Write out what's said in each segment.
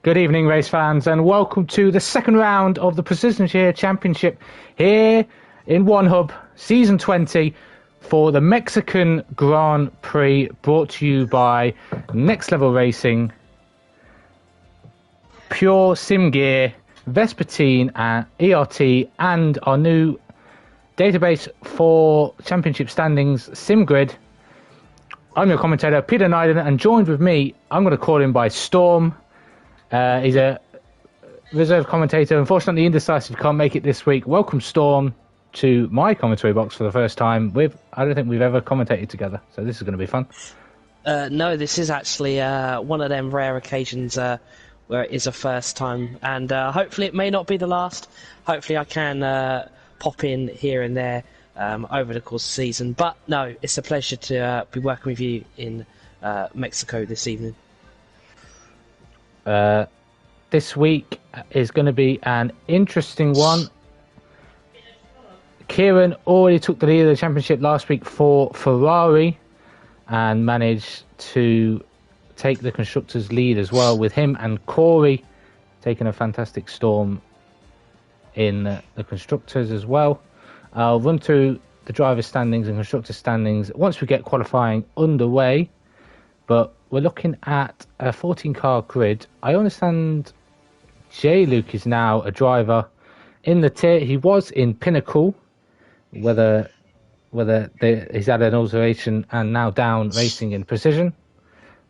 Good evening, race fans, and welcome to the second round of the Precision Championship here in One Hub, Season 20, for the Mexican Grand Prix, brought to you by Next Level Racing, Pure Sim Gear, Vespertine, and ERT, and our new database for championship standings, SimGrid. I'm your commentator, Peter Nyden, and joined with me, I'm going to call him by Storm. He's a reserve commentator. Unfortunately, Indecisive can't make it this week. Welcome, Storm, to my commentary box for the first time. I don't think we've ever commentated together, so this is going to be fun. No, this is actually one of them rare occasions where it is a first time, and hopefully it may not be the last. Hopefully I can pop in here and there over the course of the season. But no, it's a pleasure to be working with you in Mexico this evening. This week is going to be an interesting one. Kieran already took the lead of the championship last week for Ferrari and managed to take the constructors' lead as well, with him and Corey taking a fantastic storm in the constructors as well. I'll run through the driver standings and constructor standings once we get qualifying underway, but we're looking at a 14-car grid. I understand J. Luke is now a driver in the tier. He was in Pinnacle, whether he's had an alteration and now down racing in Precision,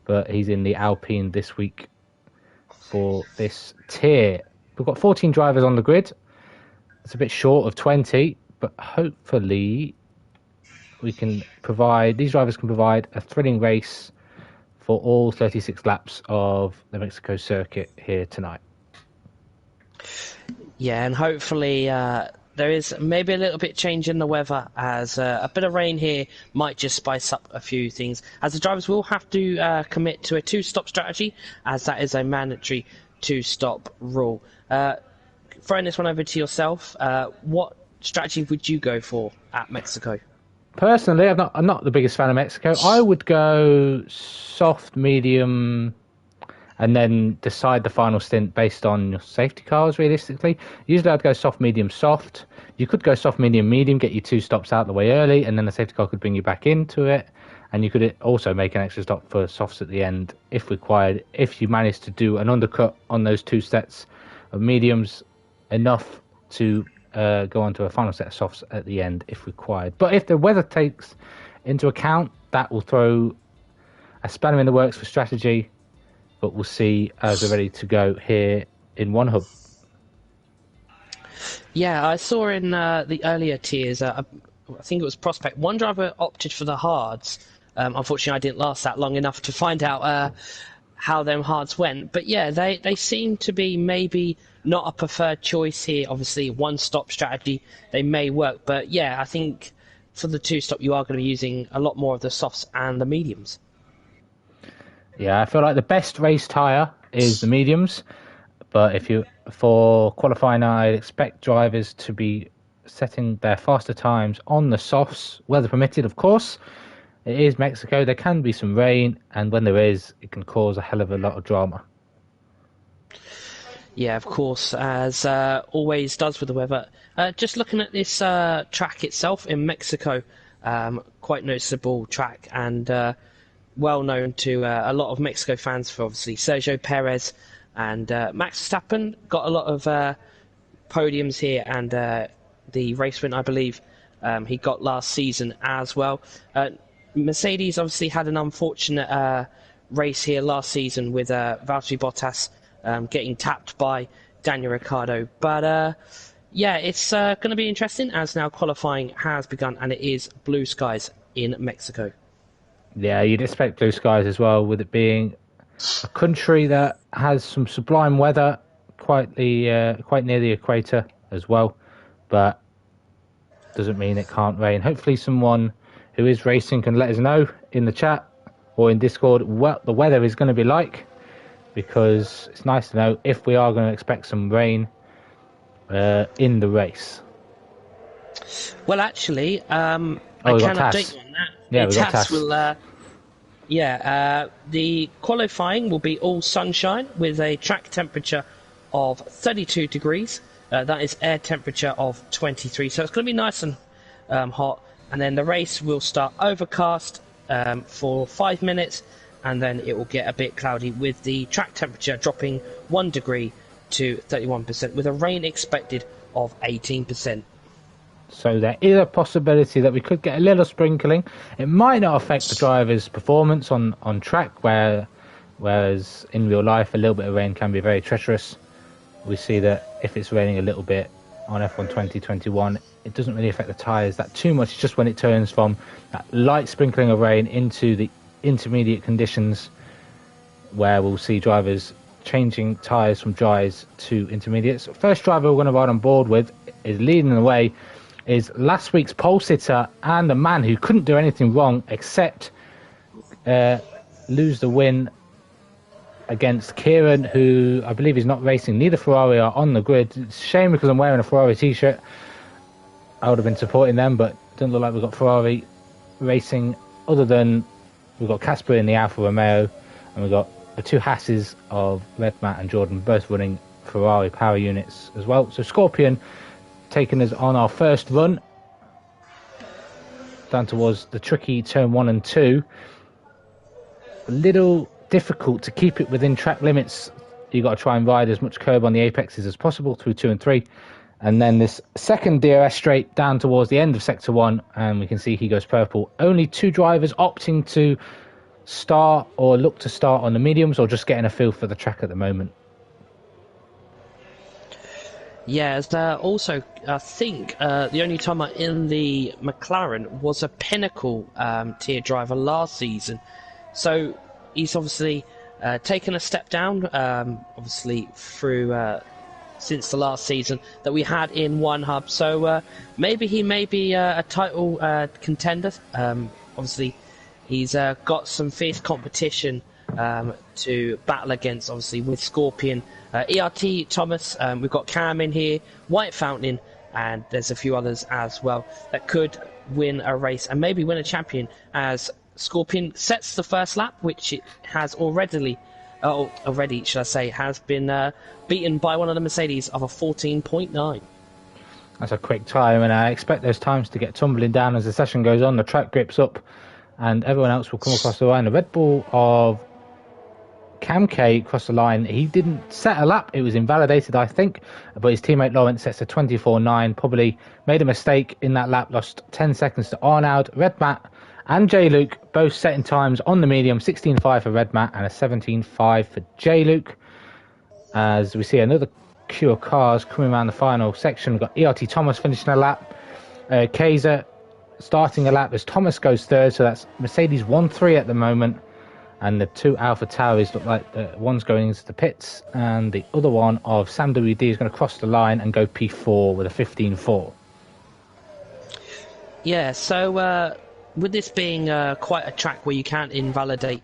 but he's in the Alpine this week for this tier. We've got 14 drivers on the grid. It's a bit short of 20, but hopefully these drivers can provide a thrilling race for all 36 laps of the Mexico circuit here tonight. Yeah, and hopefully there is maybe a little bit change in the weather, as a bit of rain here might just spice up a few things, as the drivers will have to commit to a two-stop strategy, as that is a mandatory two-stop rule. Throwing this one over to yourself, what strategy would you go for at Mexico? Personally, I'm not the biggest fan of Mexico. I would go soft, medium, and then decide the final stint based on your safety cars, realistically. Usually I'd go soft, medium, soft. You could go soft, medium, medium, get you two stops out the way early, and then the safety car could bring you back into it. And you could also make an extra stop for softs at the end, if required, if you manage to do an undercut on those two sets of mediums enough to go on to a final set of softs at the end if required. But if the weather takes into account, that will throw a spanner in the works for strategy, but we'll see as we're ready to go here in One Hub. Yeah, I saw in the earlier tiers, I think it was Prospect, one driver opted for the hards. Unfortunately, I didn't last that long enough to find out how them hards went. But yeah, they seem to be maybe not a preferred choice here. Obviously, one-stop strategy, they may work. But yeah, I think for the two-stop, you are going to be using a lot more of the softs and the mediums. Yeah, I feel like the best race tyre is the mediums. But for qualifying, I'd expect drivers to be setting their faster times on the softs, weather permitted, of course. It is Mexico. There can be some rain, and when there is, it can cause a hell of a lot of drama. Yeah, of course, as always does with the weather. Just looking at this track itself in Mexico, quite noticeable track, and well known to a lot of Mexico fans for obviously Sergio Perez and Max Verstappen. Got a lot of podiums here, and the race win, I believe, he got last season as well. Mercedes obviously had an unfortunate race here last season with Valtteri Bottas getting tapped by Daniel Ricciardo. But yeah, it's going to be interesting, as now qualifying has begun, and it is blue skies in Mexico. Yeah, you'd expect blue skies as well, with it being a country that has some sublime weather quite near the equator as well, but doesn't mean it can't rain. Hopefully someone who is racing can let us know in the chat or in Discord what the weather is going to be like, because it's nice to know if we are going to expect some rain in the race. Well, actually, I can update you on that. Yeah, we got TAS will The qualifying will be all sunshine with a track temperature of 32 degrees. That is air temperature of 23, so it's going to be nice and hot. And then the race will start overcast for 5 minutes, and then it will get a bit cloudy with the track temperature dropping 1 degree to 31%, with a rain expected of 18%. So there is a possibility that we could get a little sprinkling. It might not affect the driver's performance on track, whereas in real life a little bit of rain can be very treacherous. We see that if it's raining a little bit on F1 2021, it doesn't really affect the tyres that too much. It's just when it turns from that light sprinkling of rain into the intermediate conditions where we'll see drivers changing tyres from dries to intermediates. First driver we're going to ride on board with is leading the way, is last week's pole sitter and the man who couldn't do anything wrong except lose the win against Kieran, who I believe is not racing. Neither Ferrari are on the grid. It's a shame because I'm wearing a Ferrari t-shirt. I would have been supporting them, but it doesn't look like we've got Ferrari racing, other than we've got Casper in the Alfa Romeo, and we've got the two Hasses of Red Matt and Jordan both running Ferrari power units as well. So Scorpion taking us on our first run down towards the tricky turn 1 and 2. A little difficult to keep it within track limits. You've got to try and ride as much curb on the apexes as possible through 2 and 3. And then this second DRS straight down towards the end of Sector 1, and we can see he goes purple. Only 2 drivers opting to start or look to start on the mediums, or just getting a feel for the track at the moment. Also, I think the only time in the McLaren was a Pinnacle tier driver last season. So he's obviously taken a step down, obviously through since the last season that we had in One Hub. So maybe he may be a title contender. Obviously, he's got some fierce competition to battle against, obviously, with Scorpion, ERT, Thomas. We've got Cam in here, White Fountain, and there's a few others as well that could win a race and maybe win a champion, as Scorpion sets the first lap, which it has already, should I say, has been beaten by one of the Mercedes of a 14.9. That's a quick time, and I expect those times to get tumbling down as the session goes on. The track grips up, and everyone else will come across the line. The Red Bull of Cam K crossed the line. He didn't set a lap. It was invalidated, I think, but his teammate Lawrence sets a 24.9. Probably made a mistake in that lap, lost 10 seconds to Arnaud. Red Matt and J. Luke both setting times on the medium, 16.5 for Red Matt and a 17.5 for J. Luke. As we see another queue of cars coming around the final section, we've got ERT Thomas finishing a lap, Kaiser starting a lap as Thomas goes third, so that's Mercedes 1-3 at the moment. And the 2 Alpha Tauris look like one's going into the pits, and the other one of Sam WD is going to cross the line and go P4 with a 15.4. Yeah, so with this being quite a track where you can't invalidate,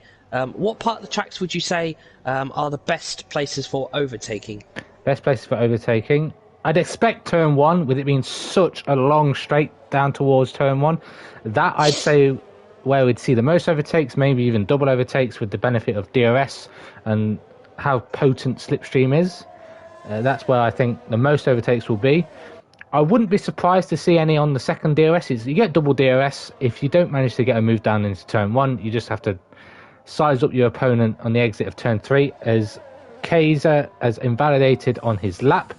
what part of the tracks would you say are the best places for overtaking? Best places for overtaking? I'd expect turn 1, with it being such a long straight down towards turn 1. That I'd say where we'd see the most overtakes, maybe even double overtakes, with the benefit of DRS and how potent Slipstream is. That's where I think the most overtakes will be. I wouldn't be surprised to see any on the second DRS. You get double DRS. If you don't manage to get a move down into turn 1, you just have to size up your opponent on the exit of turn 3, as Kaiser has invalidated on his lap,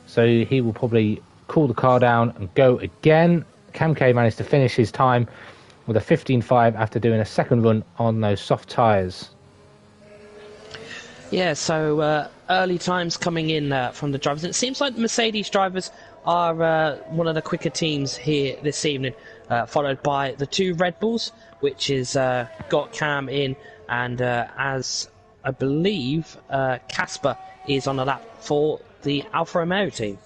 so he will probably cool the car down and go again. Cam K managed to finish his time with a 15.5 after doing a second run on those soft tyres. Yeah, so early times coming in from the drivers. It seems like the Mercedes drivers are one of the quicker teams here this evening, followed by the 2 Red Bulls, which is got Cam in, and as I believe Casper is on the lap for the Alfa Romeo team.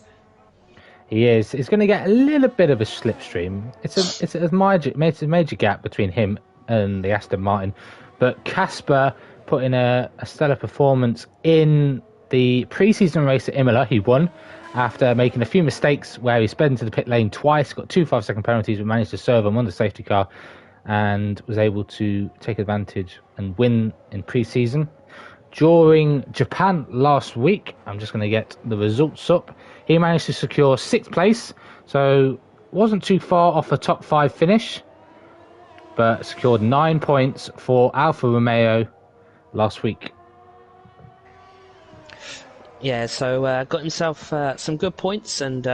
He is. He's going to get a little bit of a slipstream. It's a major gap between him and the Aston Martin, but Casper put in a stellar performance in the pre-season race at Imola. He won after making a few mistakes where he sped into the pit lane twice, got 2 5-second penalties, but managed to serve him on the safety car and was able to take advantage and win in pre-season. During Japan last week, I'm just going to get the results up. He managed to secure 6th place, so wasn't too far off a top 5 finish, but secured 9 points for Alfa Romeo last week. Yeah, so got himself some good points, and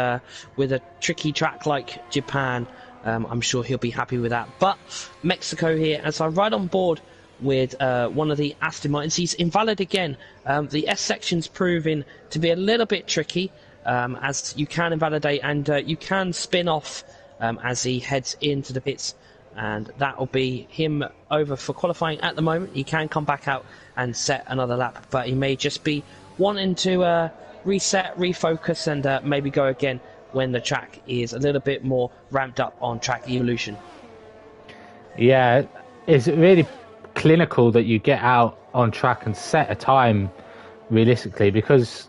with a tricky track like Japan, I'm sure he'll be happy with that. But Mexico here, as I ride on board with one of the Aston Martins, he's invalid again. The S section's proving to be a little bit tricky, as you can invalidate and you can spin off as he heads into the pits, and that will be him over for qualifying at the moment. He can come back out and set another lap, but he may just be wanting to reset, refocus, and maybe go again when the track is a little bit more ramped up on track evolution. Yeah, it's really clinical that you get out on track and set a time realistically, because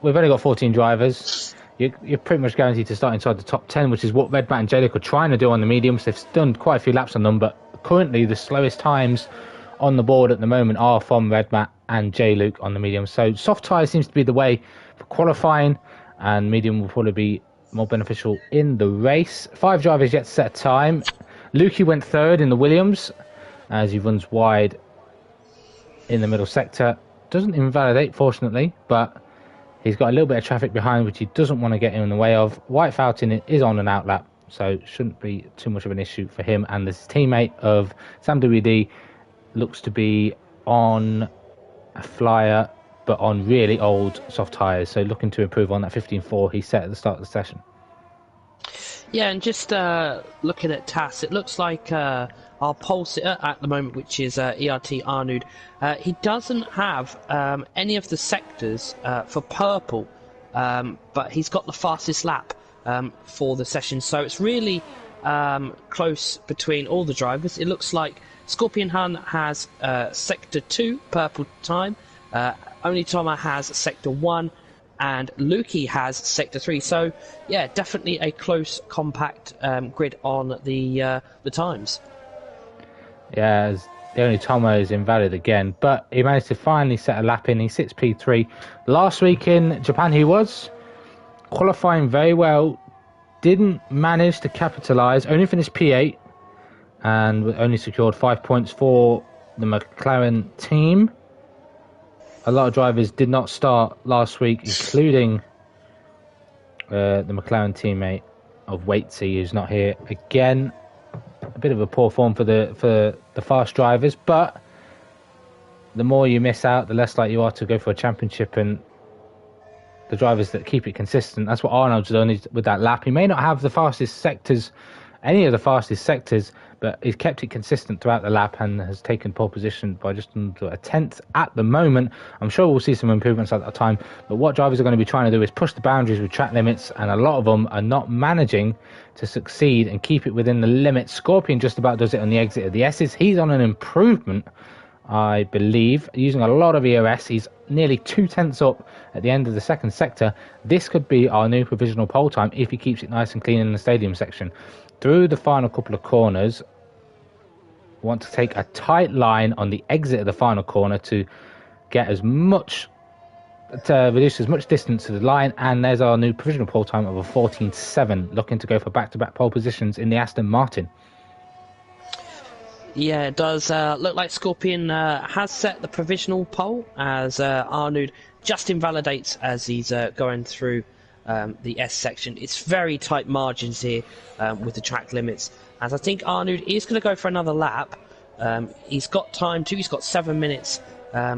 we've only got 14 drivers. You're pretty much guaranteed to start inside the top 10, which is what Red Matt and J-Luke are trying to do on the mediums. They've done quite a few laps on them, but currently the slowest times on the board at the moment are from Red Matt and J-Luke on the medium. So soft tyres seems to be the way for qualifying, and medium will probably be more beneficial in the race. 5 drivers yet to set a time. Lukey went 3rd in the Williams as he runs wide in the middle sector. Doesn't invalidate, fortunately, but he's got a little bit of traffic behind, which he doesn't want to get in the way of. White Fountain is on an outlap, so shouldn't be too much of an issue for him. And this teammate of Sam WD looks to be on a flyer, but on really old soft tyres, so looking to improve on that 15.4 he set at the start of the session. Yeah, and just looking at TAS, it looks like our pole sitter at the moment, which is ERT Arnoud, he doesn't have any of the sectors for purple, but he's got the fastest lap for the session, so it's really close between all the drivers. It looks like Scorpion Hun has Sector 2 purple time, Only Toma has Sector 1, and Lukey has Sector 3. So, yeah, definitely a close, compact grid on the times. Yeah, the Only Toma is invalid again, but he managed to finally set a lap in. He sits P3. Last week in Japan he was qualifying very well, didn't manage to capitalise, only finished P8, and only secured 5 points for the McLaren team. A lot of drivers did not start last week, including the McLaren teammate of Waitsy, who's not here again. A bit of a poor form for the fast drivers, but the more you miss out, the less likely you are to go for a championship. And the drivers that keep it consistent, that's what Arnold's done with that lap. He may not have the fastest sectors, any of the fastest sectors, but he's kept it consistent throughout the lap and has taken pole position by just under a tenth at the moment. I'm sure we'll see some improvements at that time, but what drivers are going to be trying to do is push the boundaries with track limits, and a lot of them are not managing to succeed and keep it within the limits. Scorpion just about does it on the exit of the S's. He's on an improvement, I believe, using a lot of EOS. He's nearly 2 tenths up at the end of the second sector. This could be our new provisional pole time if he keeps it nice and clean in the stadium section. Through the final couple of corners, want to take a tight line on the exit of the final corner to get as much, to reduce as much distance to the line. And there's our new provisional pole time of a 14.7, looking to go for back-to-back pole positions in the Aston Martin. Yeah, it does look like Scorpion has set the provisional pole, as Arnoud just invalidates as he's going through the S section. It's very tight margins here with the track limits, as I think Arnoud is going to go for another lap. He's got time to, he's got 7 minutes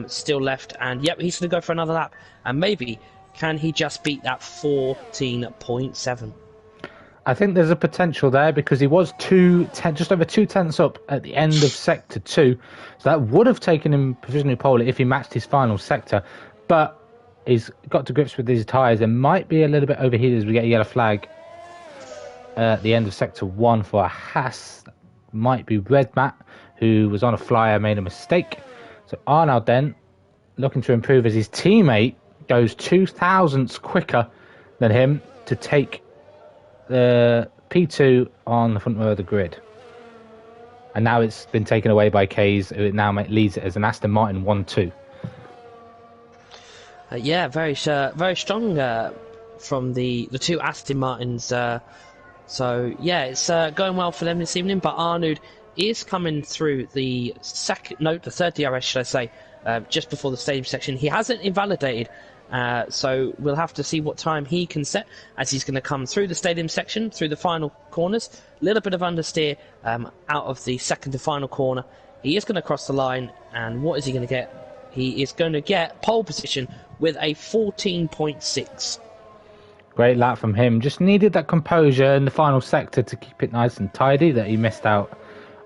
still left, and yep, he's going to go for another lap, and maybe can he just beat that 14.7? I think there's a potential there, because he was just over 2 tenths up at the end of Sector 2. So that would have taken him provisionally pole if he matched his final sector. But he's got to grips with these tyres. There might be a little bit overheated as we get a yellow flag at the end of Sector 1 for a Haas. Might be Red Matt, who was on a flyer, made a mistake. So Arnold then looking to improve as his teammate goes 2 thousandths quicker than him to take the P2 on the front row of the grid. and now it's been taken away by K's. It now leads it as an Aston Martin 1-2. Yeah, very strong from the two Aston Martins. So yeah, it's going well for them this evening. But Arnold is coming through the third DRS, should I say, just before the stadium section. He hasn't invalidated, so we'll have to see what time he can set as he's going to come through the stadium section, through the final corners. A little bit of understeer out of the second to final corner. He is going to cross the line, and what is he going to get? He is going to get pole position with a 14.6. Great lap from him. Just needed that composure in the final sector to keep it nice and tidy that he missed out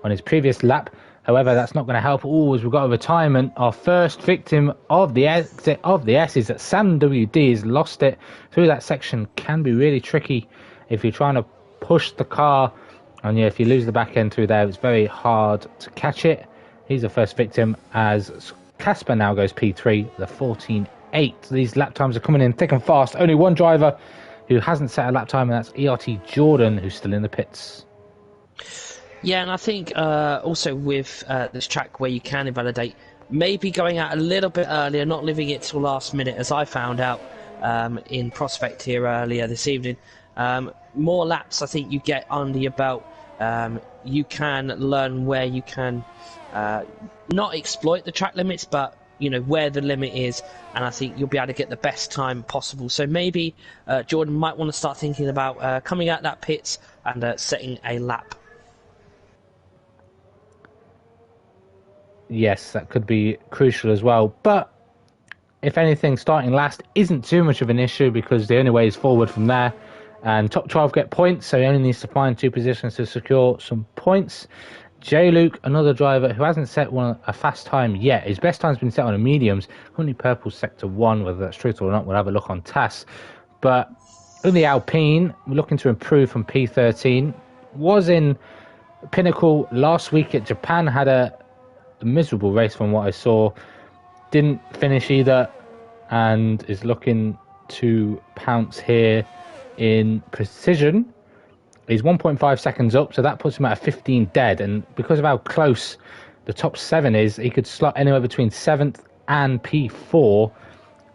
on his previous lap. However, that's not going to help all as we've got a retirement. Our first victim of the exit of the S is that Sam WD has lost it through that section. Can be really tricky if you're trying to push the car. And yeah, if you lose the back end through there, it's very hard to catch it. He's the first victim as Casper now goes P3, the 14.8. These lap times are coming in thick and fast. Only one driver who hasn't set a lap time, and that's ERT Jordan, who's still in the pits. Yeah, and I think also with this track where you can invalidate, maybe going out a little bit earlier, not leaving it till last minute, as I found out in Prospect here earlier this evening. More laps I think you get under your belt. You can learn where you can not exploit the track limits, but you know where the limit is, and I think you'll be able to get the best time possible. So maybe Jordan might want to start thinking about coming out that pits and setting a lap. Yes, that could be crucial as well. But if anything, starting last isn't too much of an issue because the only way is forward from there. And top 12 get points, so he only needs to find two positions to secure some points. J. Luke, another driver who hasn't set a fast time yet. His best time's been set on a mediums. Only purple sector 1, whether that's truthful or not, we'll have a look on TAS. But in the Alpine, we're looking to improve from P13. Was in Pinnacle last week at Japan, had a miserable race from what I saw. Didn't finish either, and is looking to pounce here in Precision. He's 1.5 seconds up, so that puts him at a 15 dead, and because of how close the top 7 is, he could slot anywhere between 7th and P4,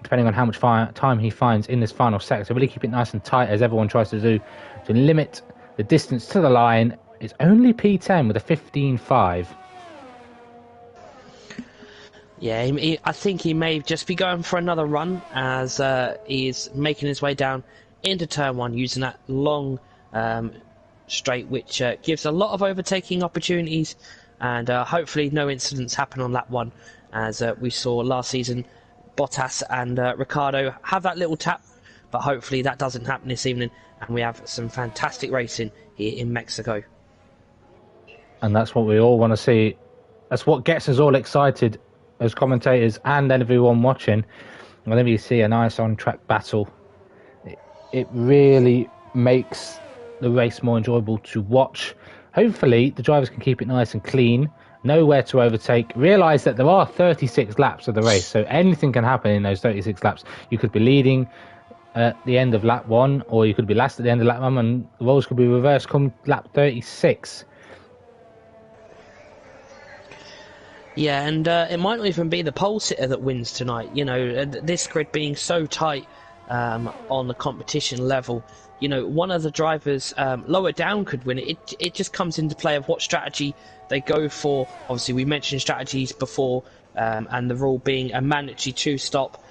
depending on how much time he finds in this final sector. So really keep it nice and tight, as everyone tries to do, to limit the distance to the line. It's only P10 with a 15.5. Yeah, I think he may just be going for another run as he's making his way down into turn 1 using that long straight, which gives a lot of overtaking opportunities, and hopefully no incidents happen on lap 1, as we saw last season. Bottas and Ricciardo have that little tap, but hopefully that doesn't happen this evening, and we have some fantastic racing here in Mexico. And that's what we all want to see. That's what gets us all excited as commentators and everyone watching. Whenever you see a nice on-track battle, it really makes the race more enjoyable to watch. Hopefully the drivers can keep it nice and clean, know where to overtake, realise that there are 36 laps of the race, so anything can happen in those 36 laps. You could be leading at the end of lap 1, or you could be last at the end of lap 1, and the roles could be reversed come lap 36. Yeah, and it might not even be the pole sitter that wins tonight. You know, this grid being so tight on the competition level, you know, one of the drivers lower down could win it. It just comes into play of what strategy they go for. Obviously, we mentioned strategies before, and the rule being a mandatory 2-stop.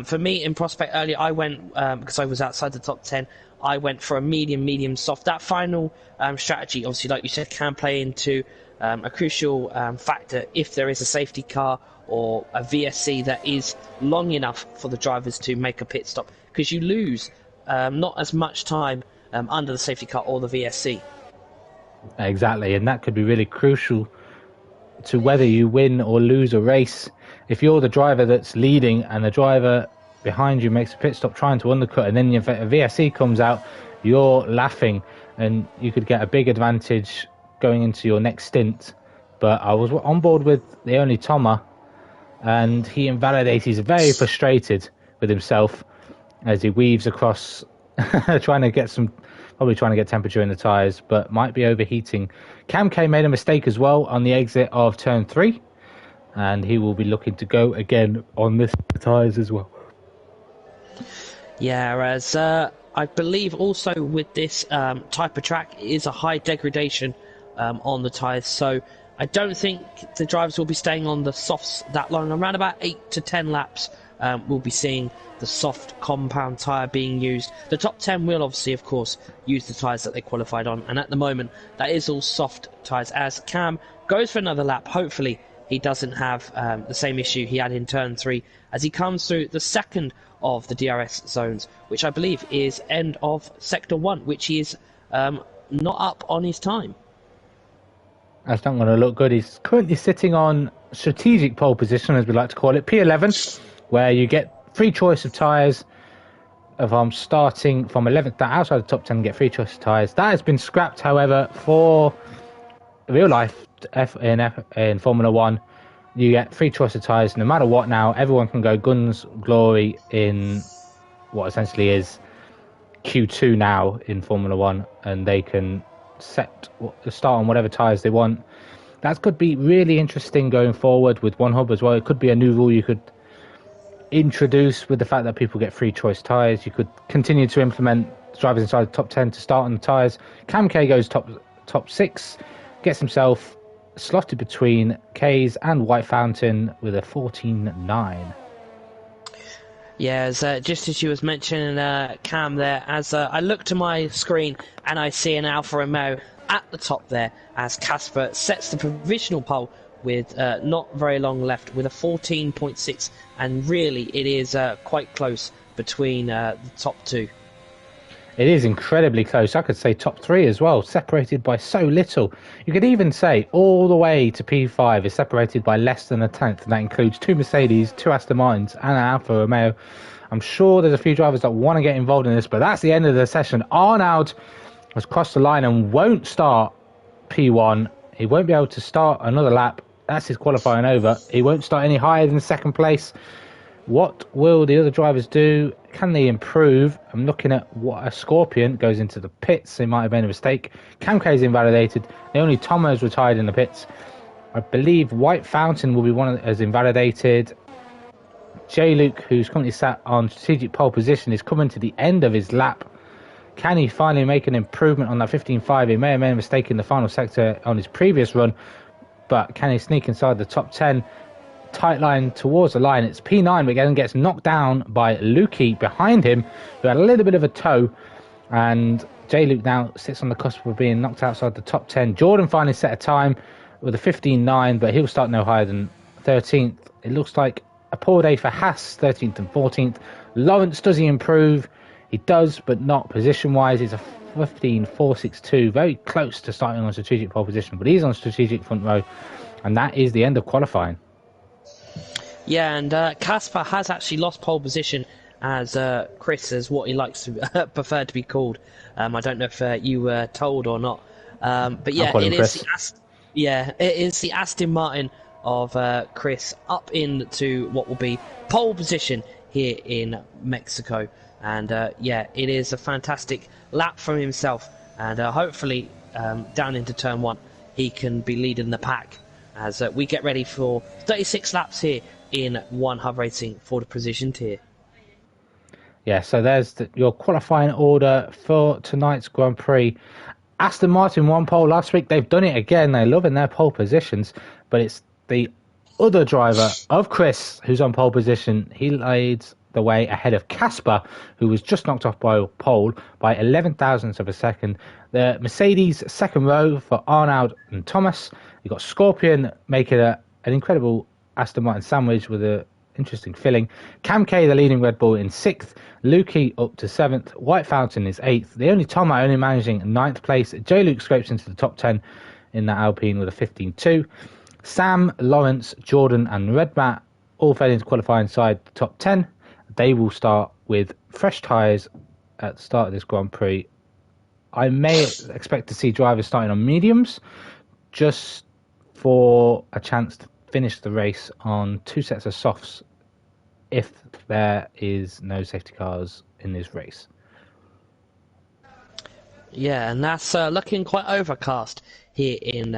For me, in Prospect earlier, I went, because I was outside the top 10, I went for a medium, soft. That final strategy, obviously, like you said, can play into a crucial factor if there is a safety car or a VSC that is long enough for the drivers to make a pit stop, because you lose not as much time under the safety car or the VSC. Exactly, and that could be really crucial to whether you win or lose a race. If you're the driver that's leading and the driver behind you makes a pit stop trying to undercut, and then if a VSC comes out, you're laughing, and you could get a big advantage going into your next stint. But I was on board with the only Toma, and he invalidates. He's very frustrated with himself as he weaves across probably trying to get temperature in the tyres, but might be overheating. Cam K made a mistake as well on the exit of turn 3, and he will be looking to go again on this tyres as well. Yeah, as I believe also with this type of track, it is a high degradation on the tyres, so I don't think the drivers will be staying on the softs that long. Around about 8 to 10 laps, we'll be seeing the soft compound tyre being used. The top 10 will obviously, of course, use the tyres that they qualified on, and at the moment, that is all soft tyres. As Cam goes for another lap, hopefully he doesn't have the same issue he had in turn 3 as he comes through the second of the DRS zones, which I believe is end of Sector 1, which he is not up on his time. That's not going to look good. He's currently sitting on strategic pole position, as we like to call it, P11, where you get free choice of tyres. Starting from 11th, outside the top 10, get free choice of tyres. That has been scrapped, however, for real life in Formula 1. You get free choice of tyres no matter what now. Everyone can go guns glory in what essentially is Q2 now in Formula 1, and they can start on whatever tyres they want. That could be really interesting going forward with One Hub as well. It could be a new rule you could introduce with the fact that people get free choice tyres. You could continue to implement drivers inside the top 10 to start on the tyres. Cam K goes top 6, gets himself slotted between K's and White Fountain with a 14.9. Yeah, just as you was mentioning, Cam there, as I look to my screen and I see an Alfa Romeo at the top there as Casper sets the provisional pole with not very long left with a 14.6, and really it is quite close between the top 2. It is incredibly close. I could say top 3 as well, separated by so little. You could even say all the way to P5 is separated by less than a tenth, and that includes 2 Mercedes, 2 Aston Martins, and an Alfa Romeo. I'm sure there's a few drivers that want to get involved in this, but that's the end of the session. Arnaud has crossed the line and won't start P1. He won't be able to start another lap. That's his qualifying over. He won't start any higher than second place. What will the other drivers do? Can they improve? I'm looking at what a Scorpion goes into the pits. They might have made a mistake. Cam K is invalidated. The only Tomo is retired in the pits. I believe White Fountain will be one as invalidated. J. Luke, who's currently sat on strategic pole position, is coming to the end of his lap. Can he finally make an improvement on that 15.5? He may have made a mistake in the final sector on his previous run, but can he sneak inside the top 10? Tight line towards the line. It's P9, but again gets knocked down by Lukey behind him, who had a little bit of a toe, and J. Luke now sits on the cusp of being knocked outside the top 10. Jordan finally set a time with a 15.9, but he'll start no higher than 13th. It looks like a poor day for Haas, 13th and 14th. Lawrence, does he improve? He does, but not position-wise. He's a 15.462, very close to starting on strategic pole position, but he's on strategic front row, and that is the end of qualifying. Yeah, and Casper has actually lost pole position as Chris is what he likes to prefer to be called. I don't know if you were told or not, but yeah, it is the Aston Martin of Chris up into what will be pole position here in Mexico, and yeah, it is a fantastic lap from himself, and hopefully down into turn 1 he can be leading the pack as we get ready for 36 laps here in One Hub Racing for the Precision tier. Yeah, so there's your qualifying order for tonight's Grand Prix. Aston Martin won pole last week. They've done it again. They love in their pole positions, but it's the other driver of Chris who's on pole position. He leads the way ahead of Casper, who was just knocked off by pole by 11 thousandths of a second. The Mercedes second row for Arnaud and Thomas. You've got Scorpion making an incredible Aston Martin sandwich with an interesting filling. Cam K, the leading Red Bull, in 6th. Lukey up to 7th. White Fountain is 8th. The only Tomo only managing 9th place. J. Luke scrapes into the top 10 in that Alpine with a 15.2. Sam, Lawrence, Jordan and Red Matt all fell into qualifying inside the top 10. They will start with fresh tyres at the start of this Grand Prix. I may expect to see drivers starting on mediums just for a chance to finish the race on 2 sets of softs if there is no safety cars in this race. Yeah, and that's looking quite overcast here in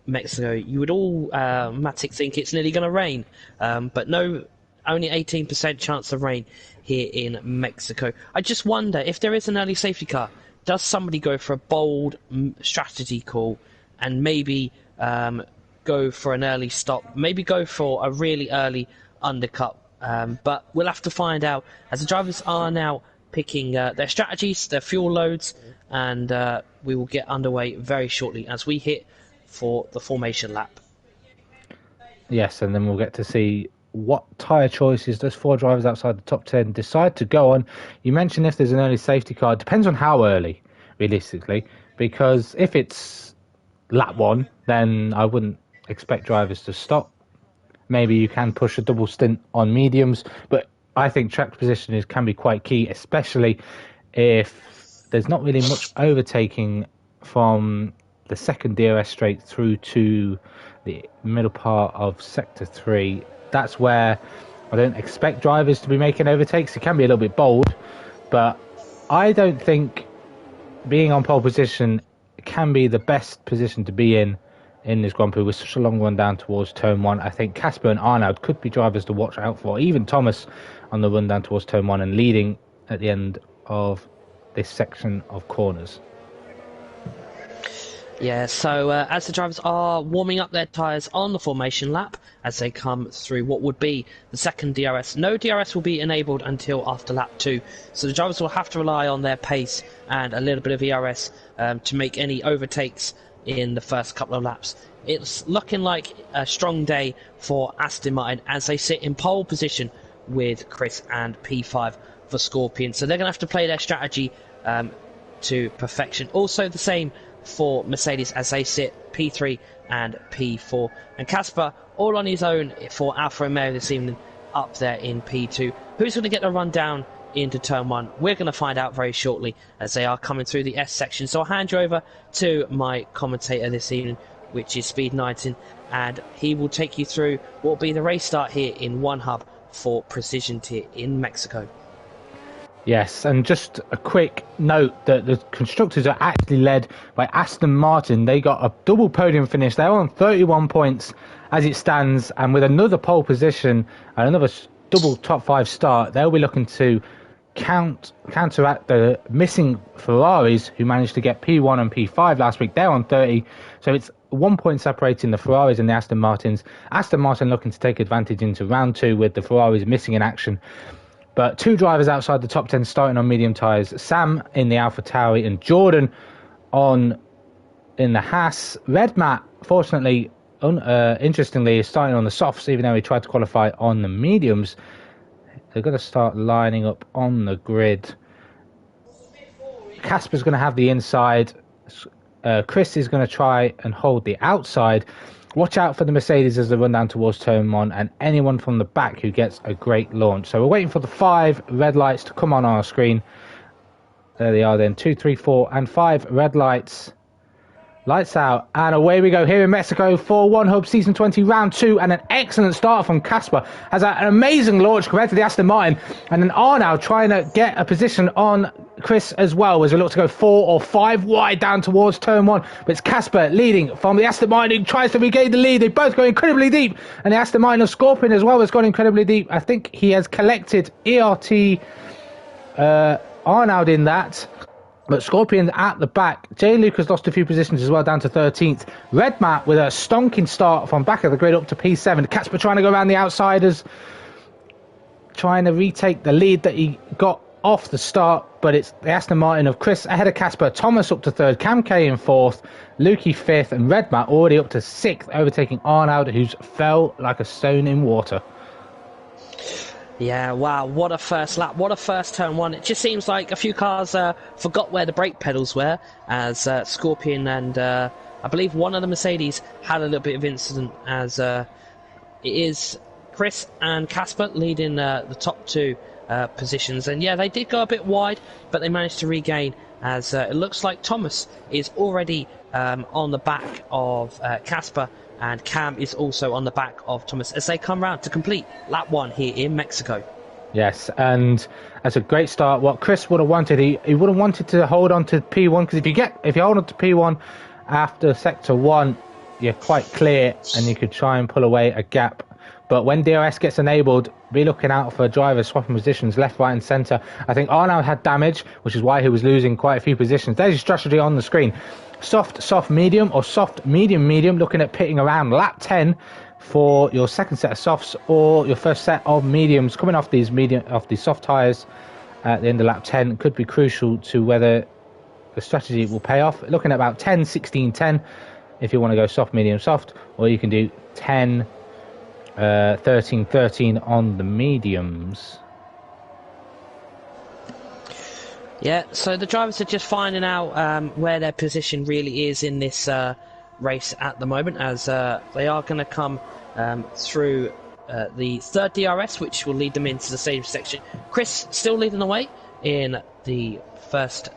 Mexico. You would automatically think it's nearly going to rain, but no, only 18% chance of rain here in Mexico. I just wonder if there is an early safety car, does somebody go for a bold strategy call and maybe go for an early stop, maybe go for a really early undercut? But we'll have to find out as the drivers are now picking their strategies, their fuel loads, and we will get underway very shortly as we hit for the formation lap. Yes, and then we'll get to see what tyre choices those 4 drivers outside the top 10 decide to go on. You mentioned if there's an early safety car. It depends on how early, realistically, because if it's lap 1, then I wouldn't expect drivers to stop. Maybe you can push a double stint on mediums, but I think track position can be quite key, especially if there's not really much overtaking from the second DRS straight through to the middle part of Sector 3. That's where I don't expect drivers to be making overtakes. It can be a little bit bold, but I don't think being on pole position can be the best position to be in this Grand Prix with such a long run down towards Turn 1. I think Casper and Arnaud could be drivers to watch out for, even Thomas on the run down towards Turn 1 and leading at the end of this section of corners. Yeah, so as the drivers are warming up their tyres on the formation lap as they come through what would be the second DRS, no DRS will be enabled until after lap 2. So the drivers will have to rely on their pace and a little bit of ERS to make any overtakes in the first couple of laps. It's looking like a strong day for Aston Martin as they sit in pole position with Chris and P5 for Scorpion. So they're going to have to play their strategy to perfection. Also the same for Mercedes as they sit P3 and P4. And Casper all on his own for Alfa Romeo this evening up there in P2. Who's going to get the run down into Turn 1? We're going to find out very shortly as they are coming through the S section. So I'll hand you over to my commentator this evening, which is Speed 19, and he will take you through what will be the race start here in One Hub for Precision Tier in Mexico. Yes, and just a quick note that the constructors are actually led by Aston Martin. They got a double podium finish. They're on 31 points as it stands, and with another pole position and another double top 5 start, they'll be looking to counteract the missing Ferraris who managed to get P1 and P5 last week. They're on 30, so it's 1 point separating the Ferraris and the Aston Martins. Aston Martin looking to take advantage into round 2 with the Ferraris missing in action. But 2 drivers outside the top 10 starting on medium tyres. Sam in the Alpha Tauri and Jordan in the Haas. Red Matt, fortunately, interestingly, is starting on the softs, even though he tried to qualify on the mediums. They're going to start lining up on the grid. Casper's going to have the inside. Chris is going to try and hold the outside. Watch out for the Mercedes as they run down towards Turn 1 and anyone from the back who gets a great launch. So we're waiting for the 5 red lights to come on our screen. There they are then. 2, 3, 4 and 5 red lights. Lights out, and away we go here in Mexico for One Hub Season 20 Round 2, and an excellent start from Casper. Has an amazing launch compared to the Aston Martin, and then Arnaud trying to get a position on Chris as well as we look to go 4 or 5 wide down towards Turn 1. But it's Casper leading from the Aston Martin who tries to regain the lead. They both go incredibly deep, and the Aston Martin of Scorpion as well has gone incredibly deep. I think he has collected ERT Arnaud in that. But Scorpion at the back. Jay Luke has lost a few positions as well, down to 13th. Red Matt with a stonking start from back of the grid up to P7. Casper trying to go around the outsiders, trying to retake the lead that he got off the start. But it's the Aston Martin of Chris ahead of Casper. Thomas up to 3rd. Cam K in 4th. Lukey 5th. And Red Matt already up to 6th, overtaking Arnaud, who's fell like a stone in water. Yeah, wow, what a first lap, what a first Turn 1. It just seems like a few cars forgot where the brake pedals were, as Scorpion and I believe one of the Mercedes had a little bit of incident, as it is Chris and Casper leading the top 2 positions. And yeah, they did go a bit wide, but they managed to regain, as it looks like Thomas is already on the back of Casper, and Cam is also on the back of Thomas as they come round to complete lap 1 here in Mexico. Yes, and that's a great start. What Chris would have wanted, he would have wanted to hold on to P1, because if you hold on to P1 after sector 1, you're quite clear and you could try and pull away a gap. But when DRS gets enabled, be looking out for drivers swapping positions left, right and centre. I think Arnaud had damage, which is why he was losing quite a few positions. There's your strategy on the screen. Soft, medium, or soft, medium, looking at pitting around lap 10 for your second set of softs, or your first set of mediums coming off these soft tyres at the end of lap 10 could be crucial to whether the strategy will pay off. Looking at about 10, 16, 10 if you want to go soft, medium, soft, or you can do 10, 13, 13 on the mediums. Yeah, so the drivers are just finding out where their position really is in this race at the moment, as they are going to come through the third DRS, which will lead them into the same section. Chris still leading the way in the first,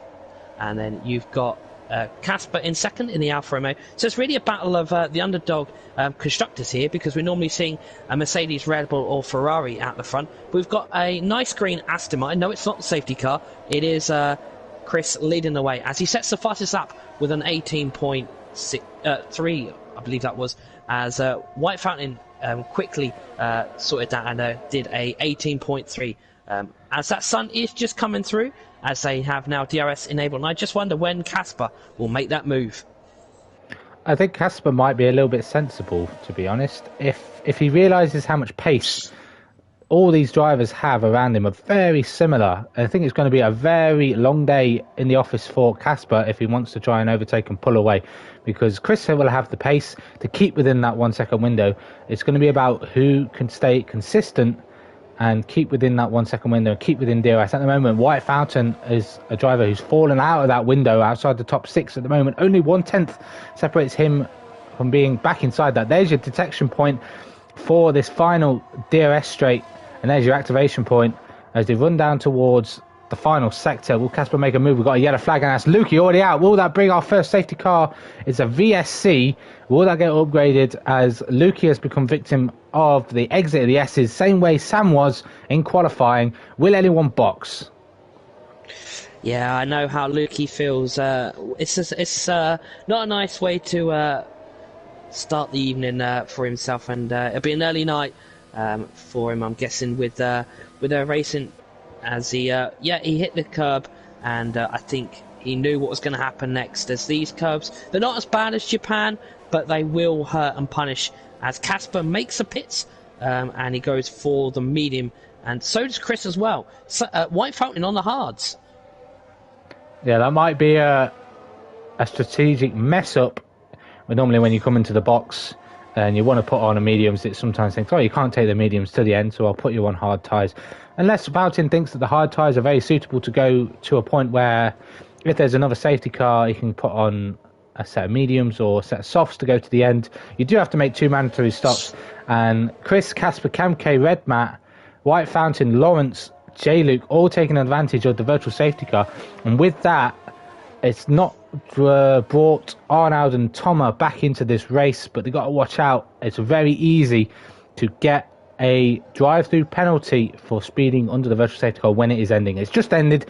and then you've got Casper in second in the Alfa Romeo. So it's really a battle of the underdog constructors here, because we're normally seeing a Mercedes, Red Bull or Ferrari at the front. We've got a nice green Aston Martin. No, it's not the safety car. It is Chris leading the way as he sets the fastest lap with an 18.3, I believe that was, as White Fountain quickly sorted that and did a 18.3. As that sun is just coming through, as they have now DRS enabled. And I just wonder when Casper will make that move. I think Casper might be a little bit sensible, to be honest. If he realises how much pace all these drivers have around him are very similar, I think it's going to be a very long day in the office for Casper if he wants to try and overtake and pull away, because Chris will have the pace to keep within that 1 second window. It's going to be about who can stay consistent and keep within that 1 second window, keep within DRS. At the moment, White Fountain is a driver who's fallen out of that window outside the top 6 at the moment. Only 1/10 separates him from being back inside that. There's your detection point for this final DRS straight, and there's your activation point as they run down towards the final sector. Will Casper make a move? We've got a yellow flag, and that's Lukey already out. Will that bring our first safety car? It's a VSC. Will that get upgraded, as Lukey has become victim of the exit of the S's, same way Sam was in qualifying? Will anyone box? Yeah, I know how Lukey feels. It's not a nice way to start the evening for himself, and it'll be an early night for him, I'm guessing, with racing, as he hit the curb, and I think he knew what was going to happen next, as these curbs, they're not as bad as Japan, but they will hurt and punish, as Casper makes the pits, and he goes for the medium, and so does Chris as well. So, White Fountain on the hards. Yeah, that might be a strategic mess up. But normally when you come into the box and you want to put on a mediums, it sometimes thinks, oh, you can't take the mediums to the end, so I'll put you on hard tyres. Unless Fountain thinks that the hard tyres are very suitable to go to a point where if there's another safety car, you can put on a set of mediums or a set of softs to go to the end. You do have to make 2 mandatory stops. And Chris, Casper, Camke, Red Matt, White Fountain, Lawrence, J-Luke, all taking advantage of the virtual safety car. And with that, it's not brought Arnaud and Thomas back into this race, but they've got to watch out. It's very easy to get a drive-through penalty for speeding under the virtual safety car when it is ending. It's just ended.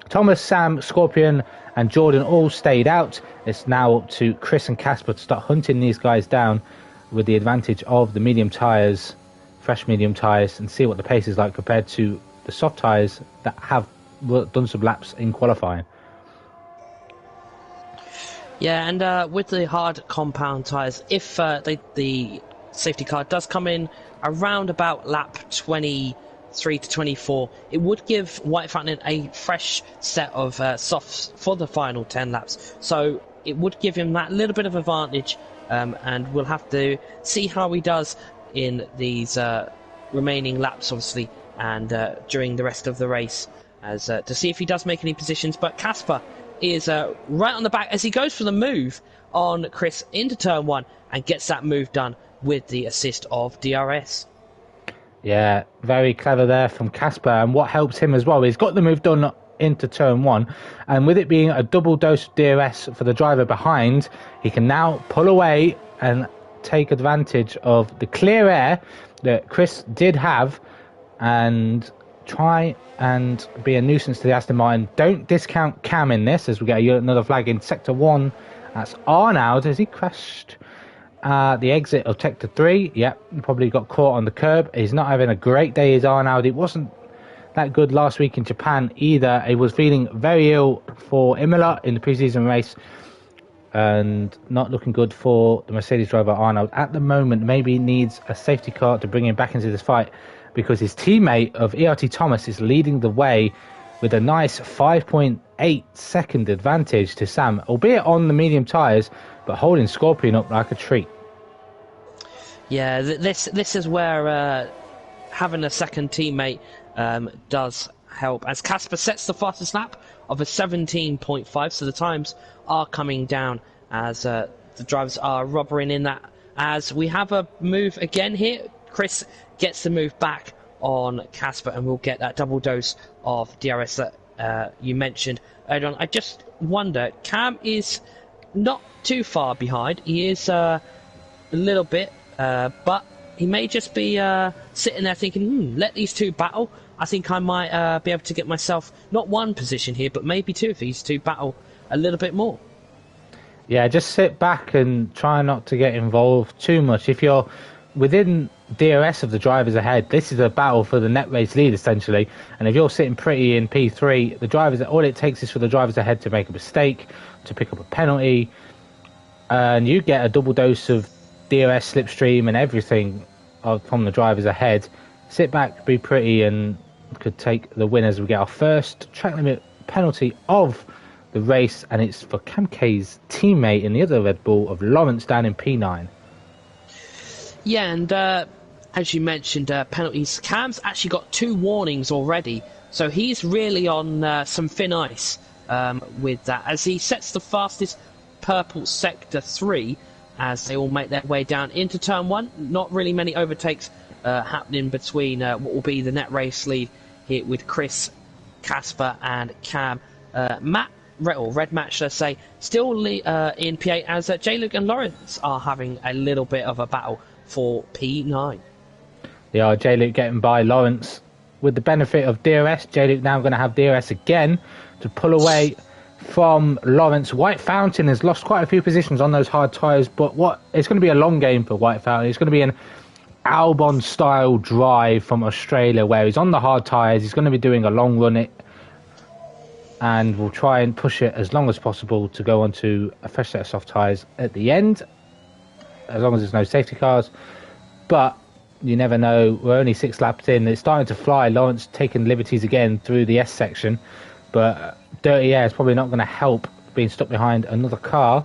Thomas, Sam, Scorpion and Jordan all stayed out. It's now up to Chris and Casper to start hunting these guys down with the advantage of the medium tyres, fresh medium tyres, and see what the pace is like compared to the soft tyres that have done some laps in qualifying. Yeah, and with the hard compound tyres, if the safety car does come in around about lap 23 to 24, it would give White Fountain a fresh set of softs for the final 10 laps. So it would give him that little bit of advantage, and we'll have to see how he does in these remaining laps, obviously, and during the rest of the race, as to see if he does make any positions. But Casper is right on the back as he goes for the move on Chris into turn 1 and gets that move done with the assist of DRS. Yeah, very clever there from Casper, and what helps him as well, he's got the move done into turn 1, and with it being a double dose of DRS for the driver behind, he can now pull away and take advantage of the clear air that Chris did have and try and be a nuisance to the Aston Martin. Don't discount Cam in this, as we get another flag in Sector 1. That's Arnaud. Has he crashed the exit of Sector 3? Yep, probably got caught on the curb. He's not having a great day, is Arnaud. It wasn't that good last week in Japan either. He was feeling very ill for Imola in the pre-season race, and not looking good for the Mercedes driver Arnaud. At the moment, maybe needs a safety car to bring him back into this fight, because his teammate of ERT Thomas is leading the way with a nice 5.8 second advantage to Sam, albeit on the medium tyres, but holding Scorpion up like a treat. Yeah, this is where having a second teammate does help, as Casper sets the fastest lap of a 17.5, so the times are coming down as the drivers are rubbering in that. As we have a move again here, Chris gets the move back on Casper, and we'll get that double dose of DRS that you mentioned earlier on. I just wonder, Cam is not too far behind. He is a little bit, but he may just be sitting there thinking, let these two battle. I think I might be able to get myself not one position here, but maybe two of these two battle a little bit more. Yeah, just sit back and try not to get involved too much. If you're within DRS of the drivers ahead, this is a battle for the net race lead essentially, and if you're sitting pretty in P3, the drivers, all it takes is for the drivers ahead to make a mistake, to pick up a penalty, and you get a double dose of DRS, slipstream and everything from the drivers ahead. Sit back, be pretty, and could take the win as we get our first track limit penalty of the race, and it's for Cam K's teammate in the other Red Bull of Lawrence down in P9. Yeah, and as you mentioned, penalties. Cam's actually got 2 warnings already, so he's really on some thin ice with that, as he sets the fastest purple Sector 3 as they all make their way down into Turn 1. Not really many overtakes happening between what will be the net race lead here with Chris, Casper and Cam. Red Match, let's say, still in P8, as J-Luke and Lawrence are having a little bit of a battle for P9. Yeah, J-Luke getting by Lawrence with the benefit of DRS. J-Luke now going to have DRS again to pull away from Lawrence. White Fountain has lost quite a few positions on those hard tyres, but it's going to be a long game for White Fountain. It's going to be an Albon-style drive from Australia, where he's on the hard tyres. He's going to be doing a long run it, and we'll try and push it as long as possible to go onto a fresh set of soft tyres at the end, as long as there's no safety cars. But you never know. We're only 6 laps in. It's starting to fly. Lawrence taking liberties again through the S section, but dirty air is probably not going to help being stuck behind another car.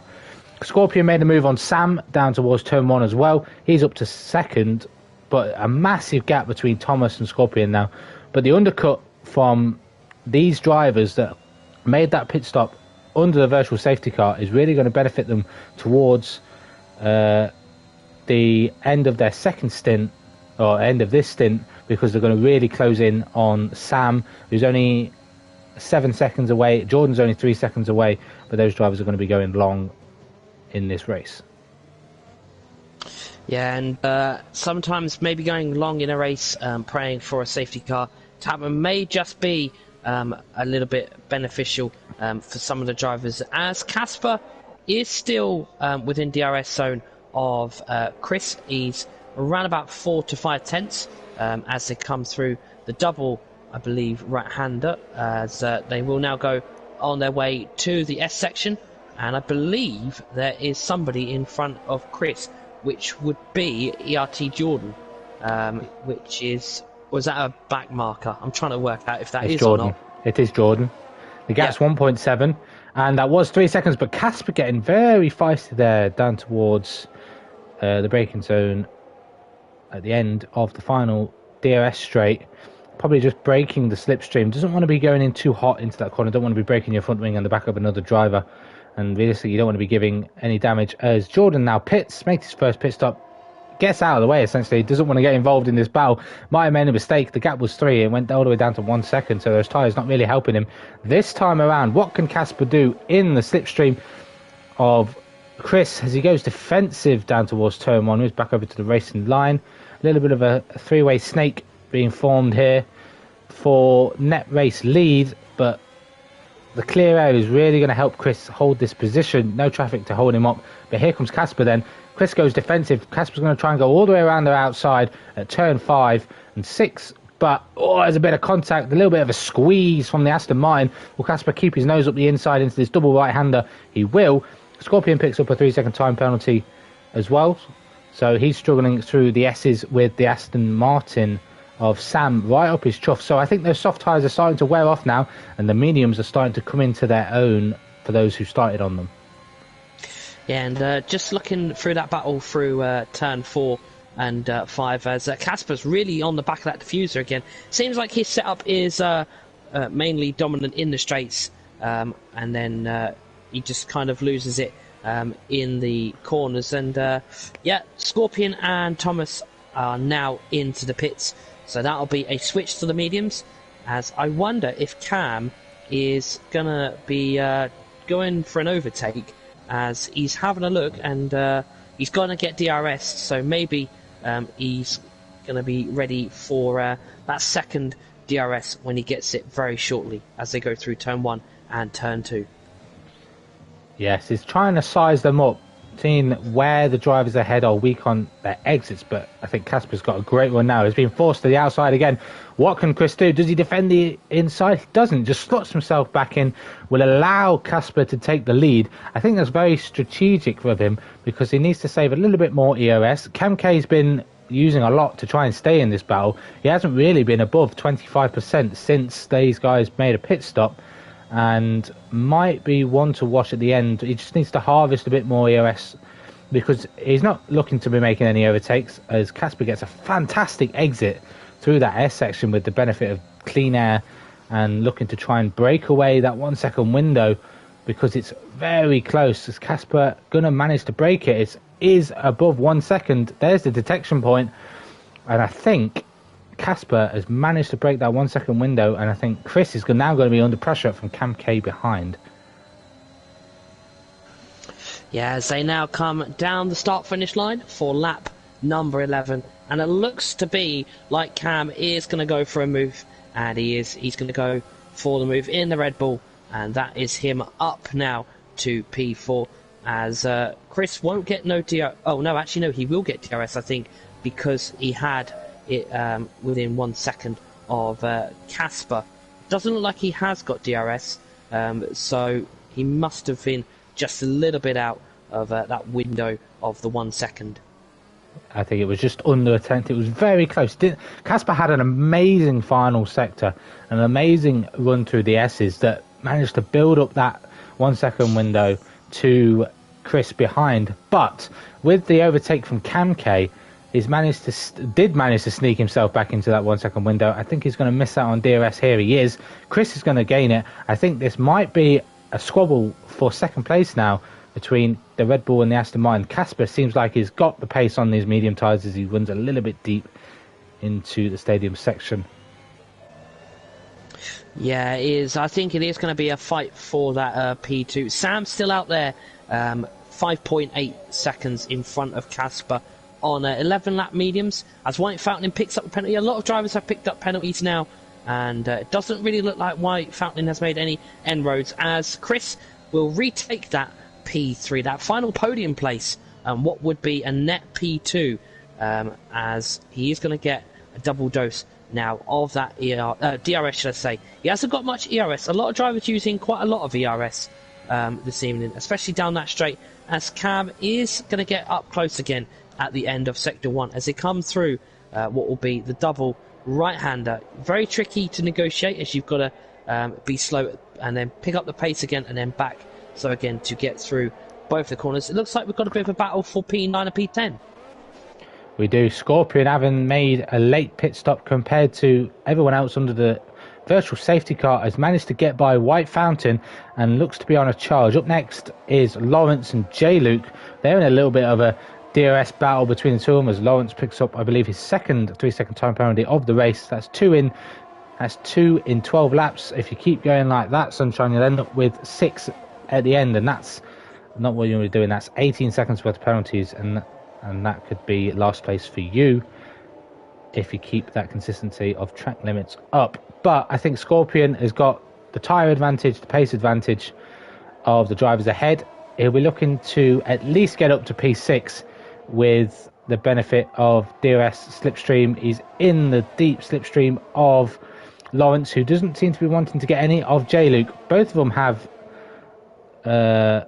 Scorpion made a move on Sam down towards Turn 1 as well. He's up to second, but a massive gap between Thomas and Scorpion now. But the undercut from these drivers that made that pit stop under the virtual safety car is really going to benefit them towards the end of their second stint, or end of this stint, because they're going to really close in on Sam, who's only 7 seconds away. Jordan's only 3 seconds away, but those drivers are going to be going long in this race. Yeah, and sometimes maybe going long in a race, praying for a safety car to happen, may just be a little bit beneficial for some of the drivers, as Casper is still within DRS zone of Chris. He's around about 4 to 5 tenths as they come through the double, I believe, right-hander, as they will now go on their way to the S section, and I believe there is somebody in front of Chris, which would be ERT Jordan, which is... Was that a back marker? I'm trying to work out if that is Jordan. Or not. It is Jordan. The gap's 1.7, and that was 3 seconds, but Casper getting very feisty there down towards the braking zone at the end of the final DRS straight. Probably just braking the slipstream. Doesn't want to be going in too hot into that corner. Don't want to be breaking your front wing on the back of another driver. And realistically, you don't want to be giving any damage, as Jordan now pits, makes his first pit stop, gets out of the way essentially, doesn't want to get involved in this battle. Might have made a mistake. The gap was 3, it went all the way down to 1 second, so those tyres not really helping him this time around. What can Casper do in the slipstream of Chris as he goes defensive down towards Turn 1, moves back over to the racing line? A little bit of a 3-way snake being formed here, for net race lead, but the clear air is really going to help Chris hold this position. No traffic to hold him up. But here comes Casper then. Chris goes defensive. Casper's going to try and go all the way around the outside at turn 5 and 6. But, there's a bit of contact, a little bit of a squeeze from the Aston Martin. Will Casper keep his nose up the inside into this double right-hander? He will. Scorpion picks up a 3-second time penalty as well. So he's struggling through the S's with the Aston Martin of Sam right up his chuff. So I think those soft tyres are starting to wear off now, and the mediums are starting to come into their own for those who started on them. Yeah, and just looking through that battle through turn 4 and 5, as Casper's really on the back of that diffuser again. Seems like his setup is mainly dominant in the straights, and then he just kind of loses it in the corners. And yeah, Scorpion and Thomas are now into the pits, so that'll be a switch to the mediums, as I wonder if Cam is gonna be going for an overtake, as he's having a look, and he's gonna get DRS, so maybe he's gonna be ready for that second DRS when he gets it very shortly as they go through turn 1 and turn 2. Yes, he's trying to size them up, seeing where the drivers ahead are weak on their exits, but I think Casper's got a great one now. He's been forced to the outside again. What can Chris do? Does he defend the inside? He doesn't. Just slots himself back in, will allow Casper to take the lead. I think that's very strategic of him, because he needs to save a little bit more EOS. Cam K's been using a lot to try and stay in this battle. He hasn't really been above 25% since these guys made a pit stop, and might be one to watch at the end. He just needs to harvest a bit more EOS, because he's not looking to be making any overtakes, as Casper gets a fantastic exit through that S section with the benefit of clean air, and looking to try and break away that 1 second window, because it's very close. Is Casper going to manage to break it? It is above 1 second. There's the detection point, and I think Casper has managed to break that 1 second window, and I think Chris is now going to be under pressure from Cam K behind. Yeah, as they now come down the start-finish line for lap number 11, and it looks to be like Cam is going to go for a move, and he's going to go for the move in the Red Bull, and that is him up now to P4, as Chris won't get no DRS. Oh no, actually no, he will get DRS, I think, because he had it within 1 second of Casper. Doesn't look like he has got DRS, so he must have been just a little bit out of that window of the 1 second. I think it was just under a tenth. It was very close. Casper had an amazing final sector, an amazing run through the S's that managed to build up that 1 second window to Chris behind. But with the overtake from Cam K, he's did manage to sneak himself back into that 1 second window. I think he's going to miss out on DRS. Here he is. Chris is going to gain it. I think this might be a squabble for second place now between the Red Bull and the Aston Martin. Casper seems like he's got the pace on these medium tyres as he runs a little bit deep into the stadium section. Yeah, it is. I think it is going to be a fight for that P2. Sam's still out there, 5.8 seconds in front of Casper on 11 lap mediums, as White Fountain picks up the penalty. A lot of drivers have picked up penalties now, and it doesn't really look like White Fountain has made any end roads, as Chris will retake that P3, that final podium place, and what would be a net P2, as he is going to get a double dose now of that DRS, should I say. He hasn't got much ERS. A lot of drivers using quite a lot of ERS this evening, especially down that straight, as Cam is going to get up close again at the end of Sector 1 as they come through what will be the double right-hander. Very tricky to negotiate, as you've got to be slow and then pick up the pace again and then back. So again, to get through both the corners. It looks like we've got a bit of a battle for P9 and P10. We do. Scorpion having made a late pit stop compared to everyone else under the virtual safety car has managed to get by White Fountain and looks to be on a charge. Up next is Lawrence and J. Luke. They're in a little bit of a DRS battle between the two of them, as Lawrence picks up, I believe, his second 3 second time penalty of the race. That's two in 12 laps. If you keep going like that, Sunshine, you'll end up with 6 at the end, and that's not what you want to be doing. That's 18 seconds worth of penalties, and that could be last place for you if you keep that consistency of track limits up. But I think Scorpion has got the tyre advantage, the pace advantage of the drivers ahead. He'll be looking to at least get up to P6 with the benefit of DRS slipstream. He's in the deep slipstream of Lawrence, who doesn't seem to be wanting to get any of J-Luke. Both of them have, I